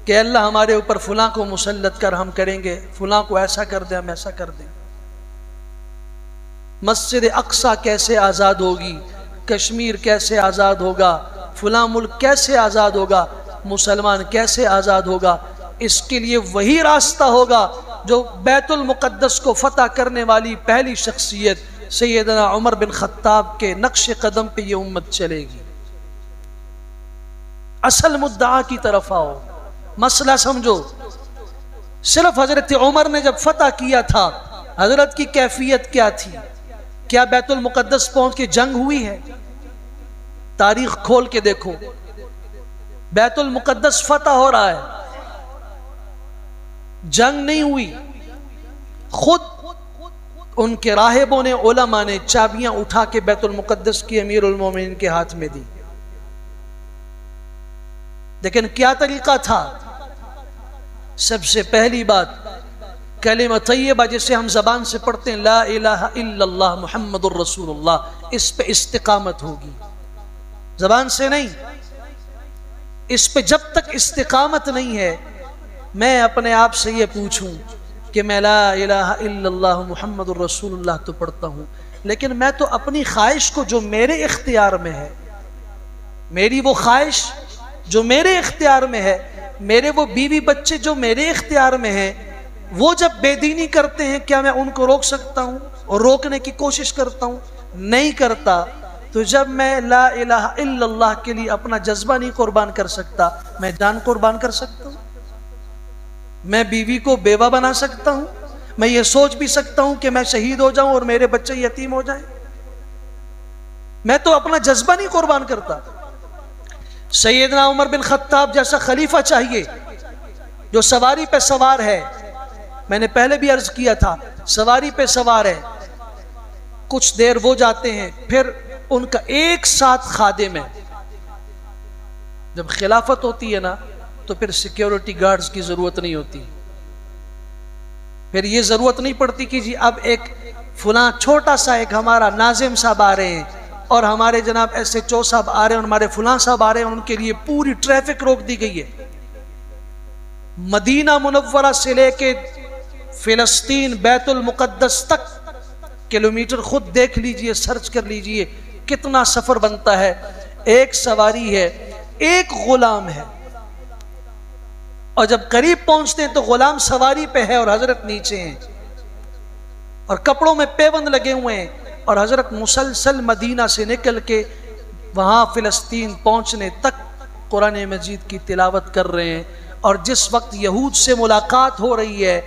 کہ اللہ ہمارے اوپر فلاں کو مسلط کر، ہم کریں گے، فلاں کو ایسا کر دیں، ہم ایسا کر دیں. مسجد اقصی کیسے آزاد ہوگی، کشمیر کیسے آزاد ہوگا، فلاں ملک کیسے آزاد ہوگا، مسلمان کیسے آزاد ہوگا؟ اس کے لیے وہی راستہ ہوگا جو بیت المقدس کو فتح کرنے والی پہلی شخصیت سیدنا عمر بن خطاب کے نقش قدم پہ یہ امت چلے گی. اصل مدعا کی طرف آؤ، مسئلہ سمجھو. صرف حضرت عمر نے جب فتح کیا تھا، حضرت کی کیفیت کیا تھی؟ کیا بیت المقدس پہنچ کے جنگ ہوئی ہے؟ تاریخ کھول کے دیکھو، بیت المقدس فتح ہو رہا ہے، جنگ نہیں ہوئی. خود ان کے راہبوں نے، علماء نے چابیاں اٹھا کے بیت المقدس کی امیر المومنین کے ہاتھ میں دی. لیکن کیا طریقہ تھا؟ سب سے پہلی بات کلمہ طیبہ جسے ہم زبان سے پڑھتے ہیں، لا الہ الا اللہ محمد الرسول اللہ، اس پہ استقامت ہوگی، زبان سے نہیں. اس پہ جب تک استقامت نہیں ہے، میں اپنے آپ سے یہ پوچھوں کہ میں لا الہ الا اللہ محمد الرسول اللہ تو پڑھتا ہوں، لیکن میں تو اپنی خواہش کو جو میرے اختیار میں ہے، میری وہ خواہش جو میرے اختیار میں ہے، میرے وہ بیوی بچے جو میرے اختیار میں ہیں، وہ جب بے دینی کرتے ہیں، کیا میں ان کو روک سکتا ہوں؟ اور روکنے کی کوشش کرتا ہوں؟ نہیں کرتا. تو جب میں لا الہ الا اللہ کے لیے اپنا جذبہ نہیں قربان کر سکتا، میں جان قربان کر سکتا ہوں؟ میں بیوی کو بیوہ بنا سکتا ہوں؟ میں یہ سوچ بھی سکتا ہوں کہ میں شہید ہو جاؤں اور میرے بچے یتیم ہو جائیں؟ میں تو اپنا جذبہ نہیں قربان کرتا. سیدنا عمر بن خطاب جیسا خلیفہ چاہیے جو سواری پہ سوار ہے. میں نے پہلے بھی عرض کیا تھا، سواری پہ سوار ہے، کچھ دیر وہ جاتے ہیں، پھر ان کا ایک ساتھ خادم ہے. جب خلافت ہوتی ہے نا تو پھر سیکیورٹی گارڈز کی ضرورت نہیں ہوتی، پھر یہ ضرورت نہیں پڑتی کہ جی اب ایک فلاں چھوٹا سا ایک ہمارا ناظم صاحب آ رہے ہیں اور ہمارے جناب ایس ایچ او صاحب آ رہے ہیں اور ہمارے فلاں صاحب آ رہے ہیں، ان کے لیے پوری ٹریفک روک دی گئی ہے. مدینہ منورہ سے لے کے فلسطین بیت المقدس تک کلومیٹر خود دیکھ لیجئے، سرچ کر لیجئے کتنا سفر بنتا ہے. ایک سواری ہے، ایک غلام ہے، اور جب قریب پہنچتے ہیں تو غلام سواری پہ ہے اور حضرت نیچے ہیں، اور کپڑوں میں پیوند لگے ہوئے ہیں، اور حضرت مسلسل مدینہ سے نکل کے وہاں فلسطین پہنچنے تک قرآن مجید کی تلاوت کر رہے ہیں. اور جس وقت یہود سے ملاقات ہو رہی ہے،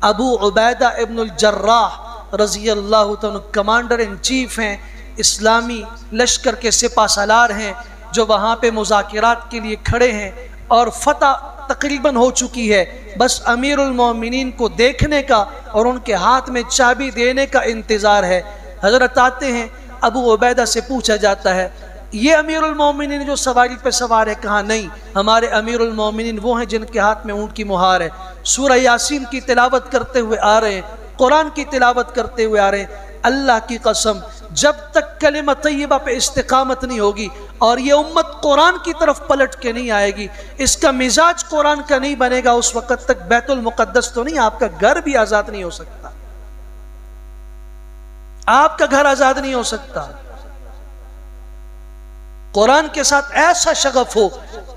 ابو عبیدہ ابن الجراح رضی اللہ عنہ کمانڈر ان چیف ہیں، اسلامی لشکر کے سپہ سالار ہیں، جو وہاں پہ مذاکرات کے لیے کھڑے ہیں، اور فتح تقریباً ہو چکی ہے، بس امیر المومنین کو دیکھنے کا اور ان کے ہاتھ میں چابی دینے کا انتظار ہے. حضرت آتے ہیں، ابو عبیدہ سے پوچھا جاتا ہے یہ امیر المومنین جو سواری پہ سوار ہے؟ کہا نہیں، ہمارے امیر المومنین وہ ہیں جن کے ہاتھ میں اونٹ کی مہار ہے، سورہ یاسین کی تلاوت کرتے ہوئے آ رہے ہیں، قرآن کی تلاوت کرتے ہوئے آ رہے ہیں. اللہ کی قسم جب تک کلمہ طیبہ پہ استقامت نہیں ہوگی اور یہ امت قرآن کی طرف پلٹ کے نہیں آئے گی، اس کا مزاج قرآن کا نہیں بنے گا، اس وقت تک بیت المقدس تو نہیں، آپ کا گھر بھی آزاد نہیں ہو سکتا، آپ کا گھر آزاد نہیں ہو سکتا. قرآن کے ساتھ ایسا شغف ہو،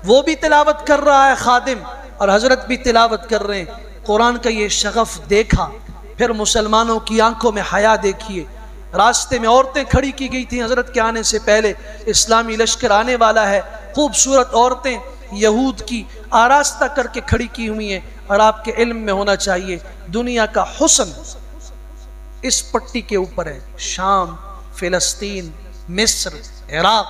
وہ بھی تلاوت کر رہا ہے خادم اور حضرت بھی تلاوت کر رہے ہیں. قرآن کا یہ شغف دیکھا، پھر مسلمانوں کی آنکھوں میں حیا دیکھیے. راستے میں عورتیں کھڑی کی گئی تھیں حضرت کے آنے سے پہلے، اسلامی لشکر آنے والا ہے، خوبصورت عورتیں یہود کی آراستہ کر کے کھڑی کی ہوئی ہیں. اور آپ کے علم میں ہونا چاہیے دنیا کا حسن اس پٹی کے اوپر ہے، شام، فلسطین، مصر، عراق،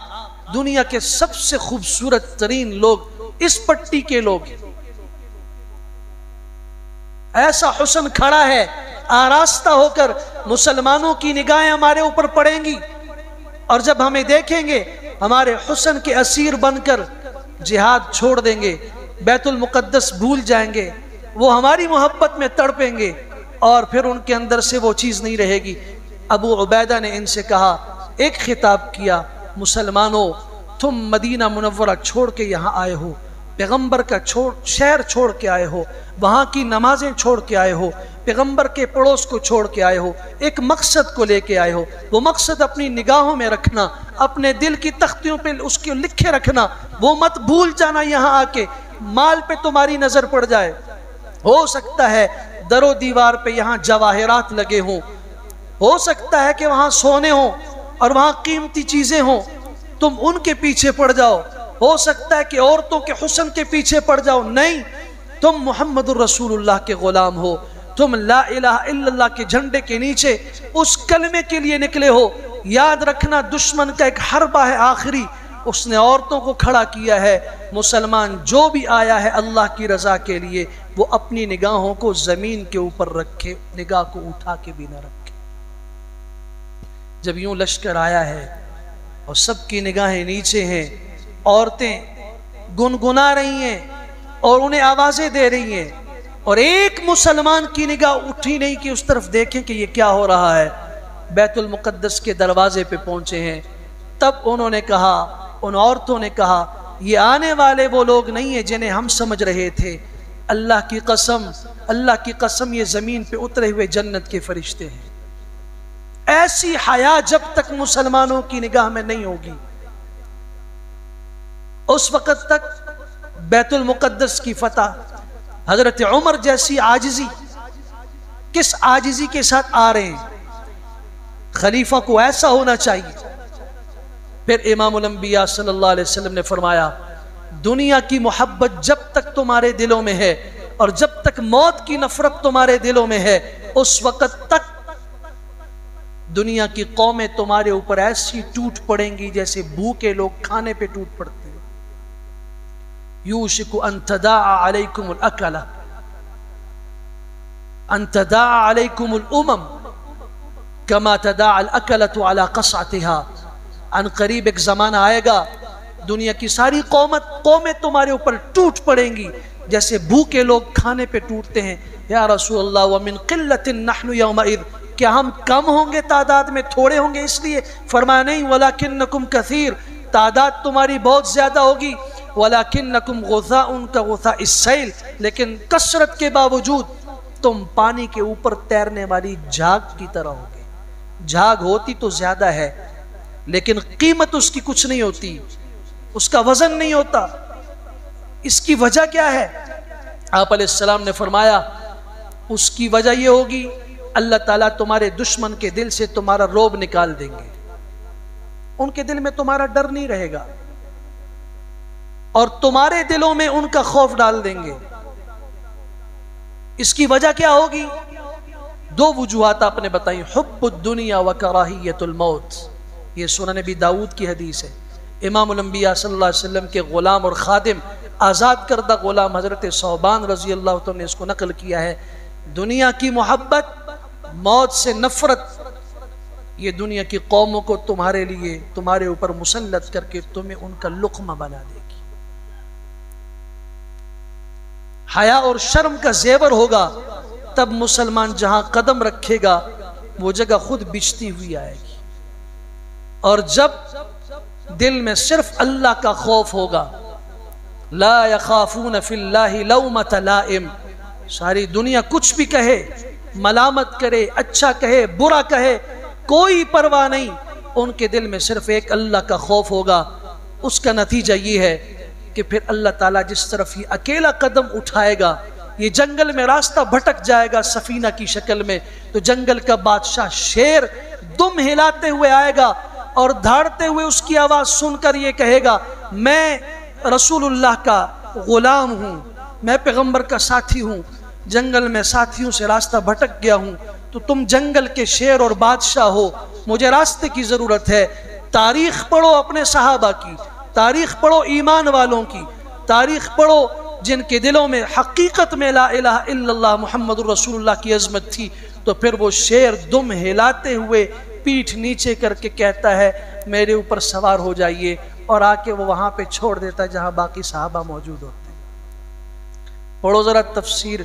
دنیا کے سب سے خوبصورت ترین لوگ اس پٹی کے لوگ ہیں۔ ایسا حسن کھڑا ہے آراستہ ہو کر، مسلمانوں کی نگاہیں ہمارے اوپر پڑیں گی، اور جب ہمیں دیکھیں گے ہمارے حسن کے اسیر بن کر جہاد چھوڑ دیں گے، بیت المقدس بھول جائیں گے، وہ ہماری محبت میں تڑپیں گے، اور پھر ان کے اندر سے وہ چیز نہیں رہے گی۔ ابو عبیدہ نے ان سے کہا، ایک خطاب کیا، مسلمانوں تم مدینہ منورہ چھوڑ کے یہاں آئے ہو، پیغمبر کا شہر چھوڑ کے آئے ہو، وہاں کی نمازیں چھوڑ کے آئے ہو، پیغمبر کے پڑوس کو چھوڑ کے آئے ہو، ایک مقصد کو لے کے آئے ہو، وہ مقصد اپنی نگاہوں میں رکھنا، اپنے دل کی تختیوں پہ اس کو لکھے رکھنا، وہ مت بھول جانا یہاں آ کے مال پہ تمہاری نظر پڑ جائے۔ ہو سکتا ہے در و دیوار پہ یہاں جواہرات لگے ہوں، ہو سکتا ہے کہ وہاں سونے ہوں اور وہاں قیمتی چیزیں ہوں، تم ان کے پیچھے پڑ جاؤ، ہو سکتا ہے کہ عورتوں کے حسن کے پیچھے پڑ جاؤ، نہیں، تم محمد الرسول اللہ کے غلام ہو، تم لا الہ الا اللہ کے جھنڈے کے نیچے اس کلمے کے لیے نکلے ہو۔ یاد رکھنا دشمن کا ایک حربہ ہے آخری، اس نے عورتوں کو کھڑا کیا ہے۔ مسلمان جو بھی آیا ہے اللہ کی رضا کے لیے، وہ اپنی نگاہوں کو زمین کے اوپر رکھے، نگاہ کو اٹھا کے بھی نہ رکھے۔ جب یوں لشکر آیا ہے اور سب کی نگاہیں نیچے ہیں، عورتیں گنگنا رہی ہیں اور انہیں آوازیں دے رہی ہیں، اور ایک مسلمان کی نگاہ اٹھی نہیں کہ اس طرف دیکھیں کہ یہ کیا ہو رہا ہے۔ بیت المقدس کے دروازے پہ پہنچے ہیں، تب انہوں نے کہا، ان عورتوں نے کہا، یہ آنے والے وہ لوگ نہیں ہیں جنہیں ہم سمجھ رہے تھے، اللہ کی قسم یہ زمین پہ اترے ہوئے جنت کے فرشتے ہیں۔ ایسی حیا جب تک مسلمانوں کی نگاہ میں نہیں ہوگی، اس وقت تک بیت المقدس کی فتح، حضرت عمر جیسی عاجزی، کس عاجزی کے ساتھ آ رہے ہیں، خلیفہ کو ایسا ہونا چاہیے۔ پھر امام الانبیاء صلی اللہ علیہ وسلم نے فرمایا، دنیا کی محبت جب تک تمہارے دلوں میں ہے اور جب تک موت کی نفرت تمہارے دلوں میں ہے، اس وقت تک دنیا کی قومیں تمہارے اوپر ایسی ٹوٹ پڑیں گی جیسے بھوکے لوگ کھانے پہ ٹوٹ پڑتے ہیں۔ یوشک ان تداعى علیکم الاکلہ، ان تداعى علیکم الامم کما تداعى الاکلۃ علی قصعتها۔ ان قریب ایک زمانہ آئے گا، دنیا کی ساری قومیں تمہارے اوپر ٹوٹ پڑیں گی جیسے بھوکے لوگ کھانے پہ ٹوٹتے ہیں۔ یا رسول اللہ ومن قلۃ نحن یومئذ، کیا ہم کم ہوں گے تعداد میں، تھوڑے ہوں گے اس لیے؟ فرمایا نہیں، ولکنکم کثیر، تعداد تمہاری بہت زیادہ ہوگی، ولکنکم غثاء کغثاء السیل، لیکن کثرت کے باوجود تم پانی کے اوپر تیرنے والی جھاگ کی طرح ہوگے۔ جھاگ ہوتی تو زیادہ ہے لیکن قیمت اس کی کچھ نہیں ہوتی، اس کا وزن نہیں ہوتا۔ اس کی وجہ کیا ہے؟ آپ علیہ السلام نے فرمایا، اس کی وجہ یہ ہوگی، اللہ تعالیٰ تمہارے دشمن کے دل سے تمہارا روب نکال دیں گے، ان کے دل میں تمہارا ڈر نہیں رہے گا، اور تمہارے دلوں میں ان کا خوف ڈال دیں گے۔ اس کی وجہ کیا ہوگی؟ دو وجوہات آپ نے بتائی، حب الدنیا وکراہیت الموت، یہ سنن نبی داؤد کی حدیث ہے۔ امام الانبیاء صلی اللہ علیہ وسلم کے غلام اور خادم، آزاد کردہ غلام حضرت ثوبان رضی اللہ عنہ نے اس کو نقل کیا ہے، دنیا کی محبت، موت سے نفرت، یہ دنیا کی قوموں کو تمہارے لیے، تمہارے اوپر مسلط کر کے تمہیں ان کا لقمہ بنا دے گی۔ حیا اور شرم کا زیور ہوگا، تب مسلمان جہاں قدم رکھے گا وہ جگہ خود بچتی ہوئی آئے گی، اور جب دل میں صرف اللہ کا خوف ہوگا، لا یخافون فی اللہ لومۃ لائم، ساری دنیا کچھ بھی کہے، ملامت کرے، اچھا کہے، برا کہے، کوئی پرواہ نہیں، ان کے دل میں صرف ایک اللہ کا خوف ہوگا۔ اس کا نتیجہ یہ ہے کہ پھر اللہ تعالیٰ جس طرف یہ اکیلا قدم اٹھائے گا، یہ جنگل میں راستہ بھٹک جائے گا سفینہ کی شکل میں، تو جنگل کا بادشاہ شیر دم ہلاتے ہوئے آئے گا اور دھاڑتے ہوئے اس کی آواز سن کر یہ کہے گا، میں رسول اللہ کا غلام ہوں، میں پیغمبر کا ساتھی ہوں، جنگل میں ساتھیوں سے راستہ بھٹک گیا ہوں، تو تم جنگل کے شیر اور بادشاہ ہو، مجھے راستے کی ضرورت ہے، تاریخ پڑھو اپنے صحابہ کی، تاریخ پڑھو ایمان والوں کی، تاریخ پڑھو جن کے دلوں میں حقیقت میں لا الہ الا اللہ محمد الرسول اللہ کی عظمت تھی، تو پھر وہ شیر دم ہلاتے ہوئے پیٹھ نیچے کر کے کہتا ہے میرے اوپر سوار ہو جائیے، اور آ کے وہ وہاں پہ چھوڑ دیتا ہے جہاں باقی صحابہ موجود ہوتے ہیں۔ پڑھو ذرا تفسیر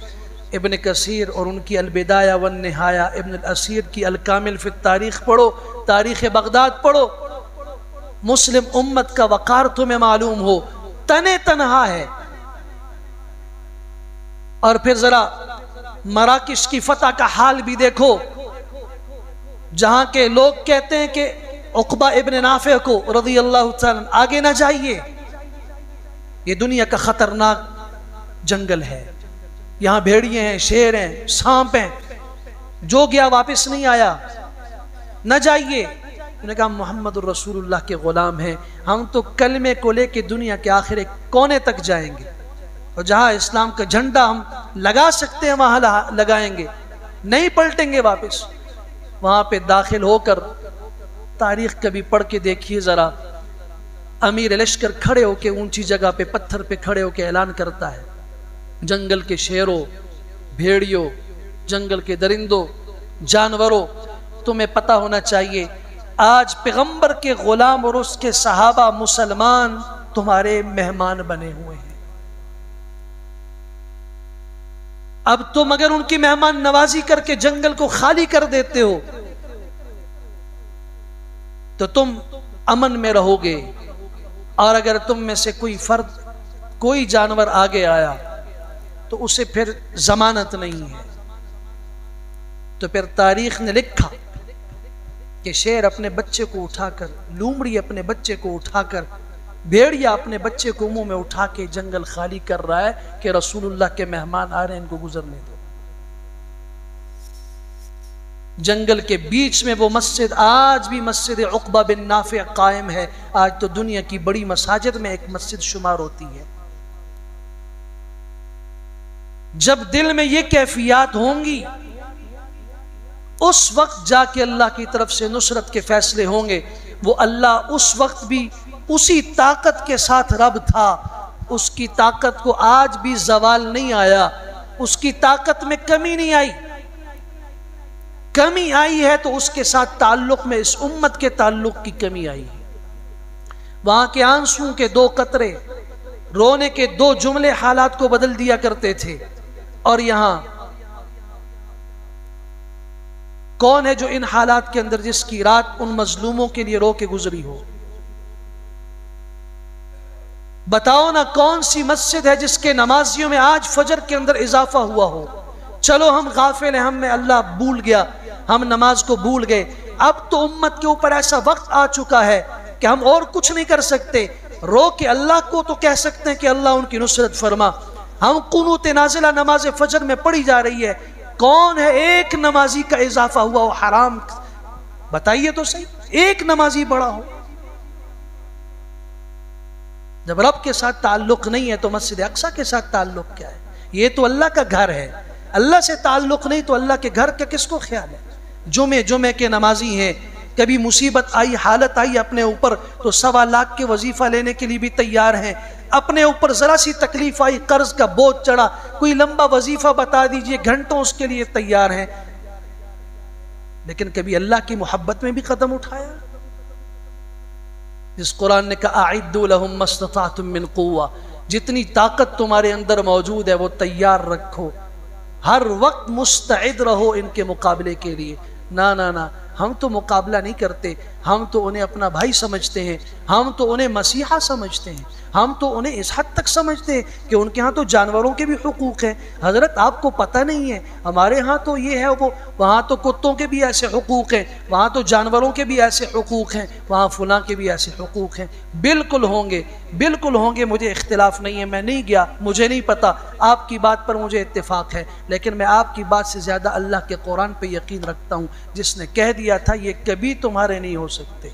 ابن کثیر اور ان کی البدایہ والنہایہ، ابن الاسیر کی الکامل فی التاریخ پڑھو، تاریخ بغداد پڑھو، مسلم امت کا وقار تمہیں معلوم ہو، تنے تنہا ہے۔ اور پھر ذرا مراکش کی فتح کا حال بھی دیکھو، جہاں کے لوگ کہتے ہیں کہ عقبہ ابن نافع کو رضی اللہ تعالیٰ آگے نہ جائیے، یہ دنیا کا خطرناک جنگل ہے، یہاں بھیڑیے ہیں، شیر ہیں، سانپ ہیں، جو گیا واپس نہیں آیا، نہ جائیے۔ انہوں نے کہا محمد الرسول اللہ کے غلام ہیں، ہم تو کلمے کو لے کے دنیا کے آخر ایک کونے تک جائیں گے، اور جہاں اسلام کا جھنڈا ہم لگا سکتے ہیں وہاں لگائیں گے، نہیں پلٹیں گے واپس۔ وہاں پہ داخل ہو کر تاریخ کبھی پڑھ کے دیکھیے ذرا، امیر لشکر کھڑے ہو کے اونچی جگہ پہ پتھر پہ کھڑے ہو کے اعلان کرتا ہے، جنگل کے شیروں، بھیڑیوں، جنگل کے درندوں، جانوروں، تمہیں پتہ ہونا چاہیے آج پیغمبر کے غلام اور اس کے صحابہ مسلمان تمہارے مہمان بنے ہوئے ہیں۔ اب تم اگر ان کی مہمان نوازی کر کے جنگل کو خالی کر دیتے ہو تو تم امن میں رہو گے، اور اگر تم میں سے کوئی فرد، کوئی جانور آگے آیا تو اسے پھر ضمانت نہیں ہے۔ تو پھر تاریخ نے لکھا کہ شیر اپنے بچے کو اٹھا کر، لومڑی اپنے بچے کو اٹھا کر، بھیڑیا اپنے بچے کو منہ میں اٹھا کے جنگل خالی کر رہا ہے کہ رسول اللہ کے مہمان آ رہے ہیں، ان کو گزرنے دو۔ جنگل کے بیچ میں وہ مسجد آج بھی مسجد عقبہ بن نافع قائم ہے، آج تو دنیا کی بڑی مساجد میں ایک مسجد شمار ہوتی ہے۔ جب دل میں یہ کیفیات ہوں گی اس وقت جا کے اللہ کی طرف سے نصرت کے فیصلے ہوں گے۔ وہ اللہ اس وقت بھی اسی طاقت کے ساتھ رب تھا، اس کی طاقت کو آج بھی زوال نہیں آیا، اس کی طاقت میں کمی نہیں آئی۔ کمی آئی ہے تو اس کے ساتھ تعلق میں اس امت کے تعلق کی کمی آئی ہے۔ وہاں کے آنسوں کے دو قطرے، رونے کے دو جملے حالات کو بدل دیا کرتے تھے، اور یہاں کون ہے جو ان حالات کے اندر جس کی رات ان مظلوموں کے لیے رو کے گزری ہو؟ بتاؤ نا کون سی مسجد ہے جس کے نمازیوں میں آج فجر کے اندر اضافہ ہوا ہو؟ چلو ہم غافل ہیں، ہم میں اللہ بھول گیا، ہم نماز کو بھول گئے۔ اب تو امت کے اوپر ایسا وقت آ چکا ہے کہ ہم اور کچھ نہیں کر سکتے، رو کے اللہ کو تو کہہ سکتے ہیں کہ اللہ ان کی نصرت فرما۔ ہم قنوت نازلہ نماز فجر میں پڑھی جا رہی ہے، کون ہے ایک نمازی کا اضافہ ہوا ہو حرام؟ بتائیے تو صحیح، ایک نمازی بڑا ہو۔ جب رب کے ساتھ تعلق نہیں ہے تو مسجد اقصیٰ کے ساتھ تعلق کیا ہے؟ یہ تو اللہ کا گھر ہے، اللہ سے تعلق نہیں تو اللہ کے گھر کا کس کو خیال ہے؟ جمعے کے نمازی ہیں، کبھی مصیبت آئی، حالت آئی اپنے اوپر تو 1.25 لاکھ کے وظیفہ لینے کے لیے بھی تیار ہیں۔ اپنے اوپر ذرا سی تکلیف آئی، قرض کا بوجھ چڑھا، کوئی لمبا وظیفہ بتا دیجئے، گھنٹوں اس کے لیے تیار ہیں۔ لیکن کبھی اللہ کی محبت میں بھی قدم اٹھایا؟ جس قرآن نے کہا اعدوا لهم ما استطعتم من قوة، جتنی طاقت تمہارے اندر موجود ہے وہ تیار رکھو، ہر وقت مستعد رہو ان کے مقابلے کے لیے۔ نہ ہم تو مقابلہ نہیں کرتے، ہم تو انہیں اپنا بھائی سمجھتے ہیں، ہم تو انہیں مسیحا سمجھتے ہیں، ہم تو انہیں اس حد تک سمجھتے ہیں کہ ان کے ہاں تو جانوروں کے بھی حقوق ہیں۔ حضرت آپ کو پتہ نہیں ہے، ہمارے ہاں تو یہ ہے، وہ وہاں تو کتوں کے بھی ایسے حقوق ہیں، وہاں تو جانوروں کے بھی ایسے حقوق ہیں، وہاں فلاں کے بھی ایسے حقوق ہیں۔ بالکل ہوں گے، بالکل ہوں گے، مجھے اختلاف نہیں ہے، میں نہیں گیا، مجھے نہیں پتا، آپ کی بات پر مجھے اتفاق ہے، لیکن میں آپ کی بات سے زیادہ اللہ کے قرآن پہ یقین رکھتا ہوں، جس نے کہہ دیا تھا یہ کبھی تمہارے نہیں ہو سکتے،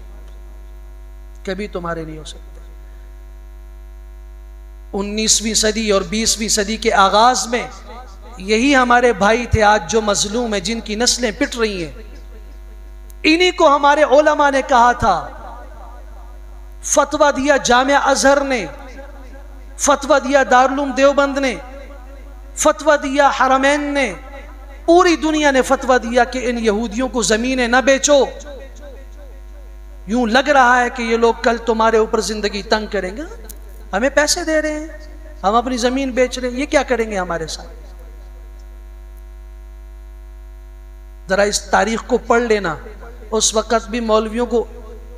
کبھی تمہارے نہیں ہو سکتے۔ 19ویں صدی اور 20ویں صدی کے آغاز میں یہی ہمارے بھائی تھے آج جو مظلوم ہیں، جن کی نسلیں پٹ رہی ہیں، انہی کو ہمارے علماء نے کہا تھا فتویٰ دیا جامعہ ازہر نے، فتویٰ دیا دارالعلوم دیوبند نے، فتویٰ دیا حرمین نے، پوری دنیا نے فتویٰ دیا کہ ان یہودیوں کو زمینیں نہ بیچو. یوں لگ رہا ہے کہ یہ لوگ کل تمہارے اوپر زندگی تنگ کریں گے. ہمیں پیسے دے رہے ہیں، ہم اپنی زمین بیچ رہے ہیں، یہ کیا کریں گے ہمارے ساتھ؟ ذرا اس تاریخ کو پڑھ لینا. اس وقت بھی مولویوں کو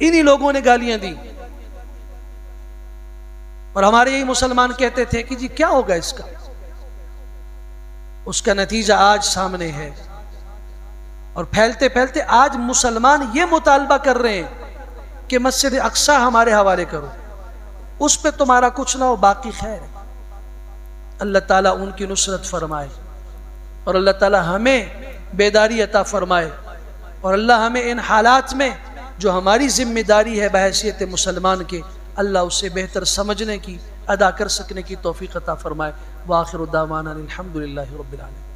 انہی لوگوں نے گالیاں دی، اور ہمارے یہی مسلمان کہتے تھے کہ جی کیا ہوگا اس کا. اس کا نتیجہ آج سامنے ہے، اور پھیلتے پھیلتے آج مسلمان یہ مطالبہ کر رہے ہیں کہ مسجد اقصی ہمارے حوالے کرو، اس پہ تمہارا کچھ نہ ہو، باقی خیر ہے. اللہ تعالیٰ ان کی نصرت فرمائے، اور اللہ تعالیٰ ہمیں بیداری عطا فرمائے، اور اللہ ہمیں ان حالات میں جو ہماری ذمہ داری ہے بحیثیت مسلمان کے، اللہ اسے بہتر سمجھنے کی، ادا کر سکنے کی توفیق عطا فرمائے. وآخر دعوانا الحمدللہ رب العالمین.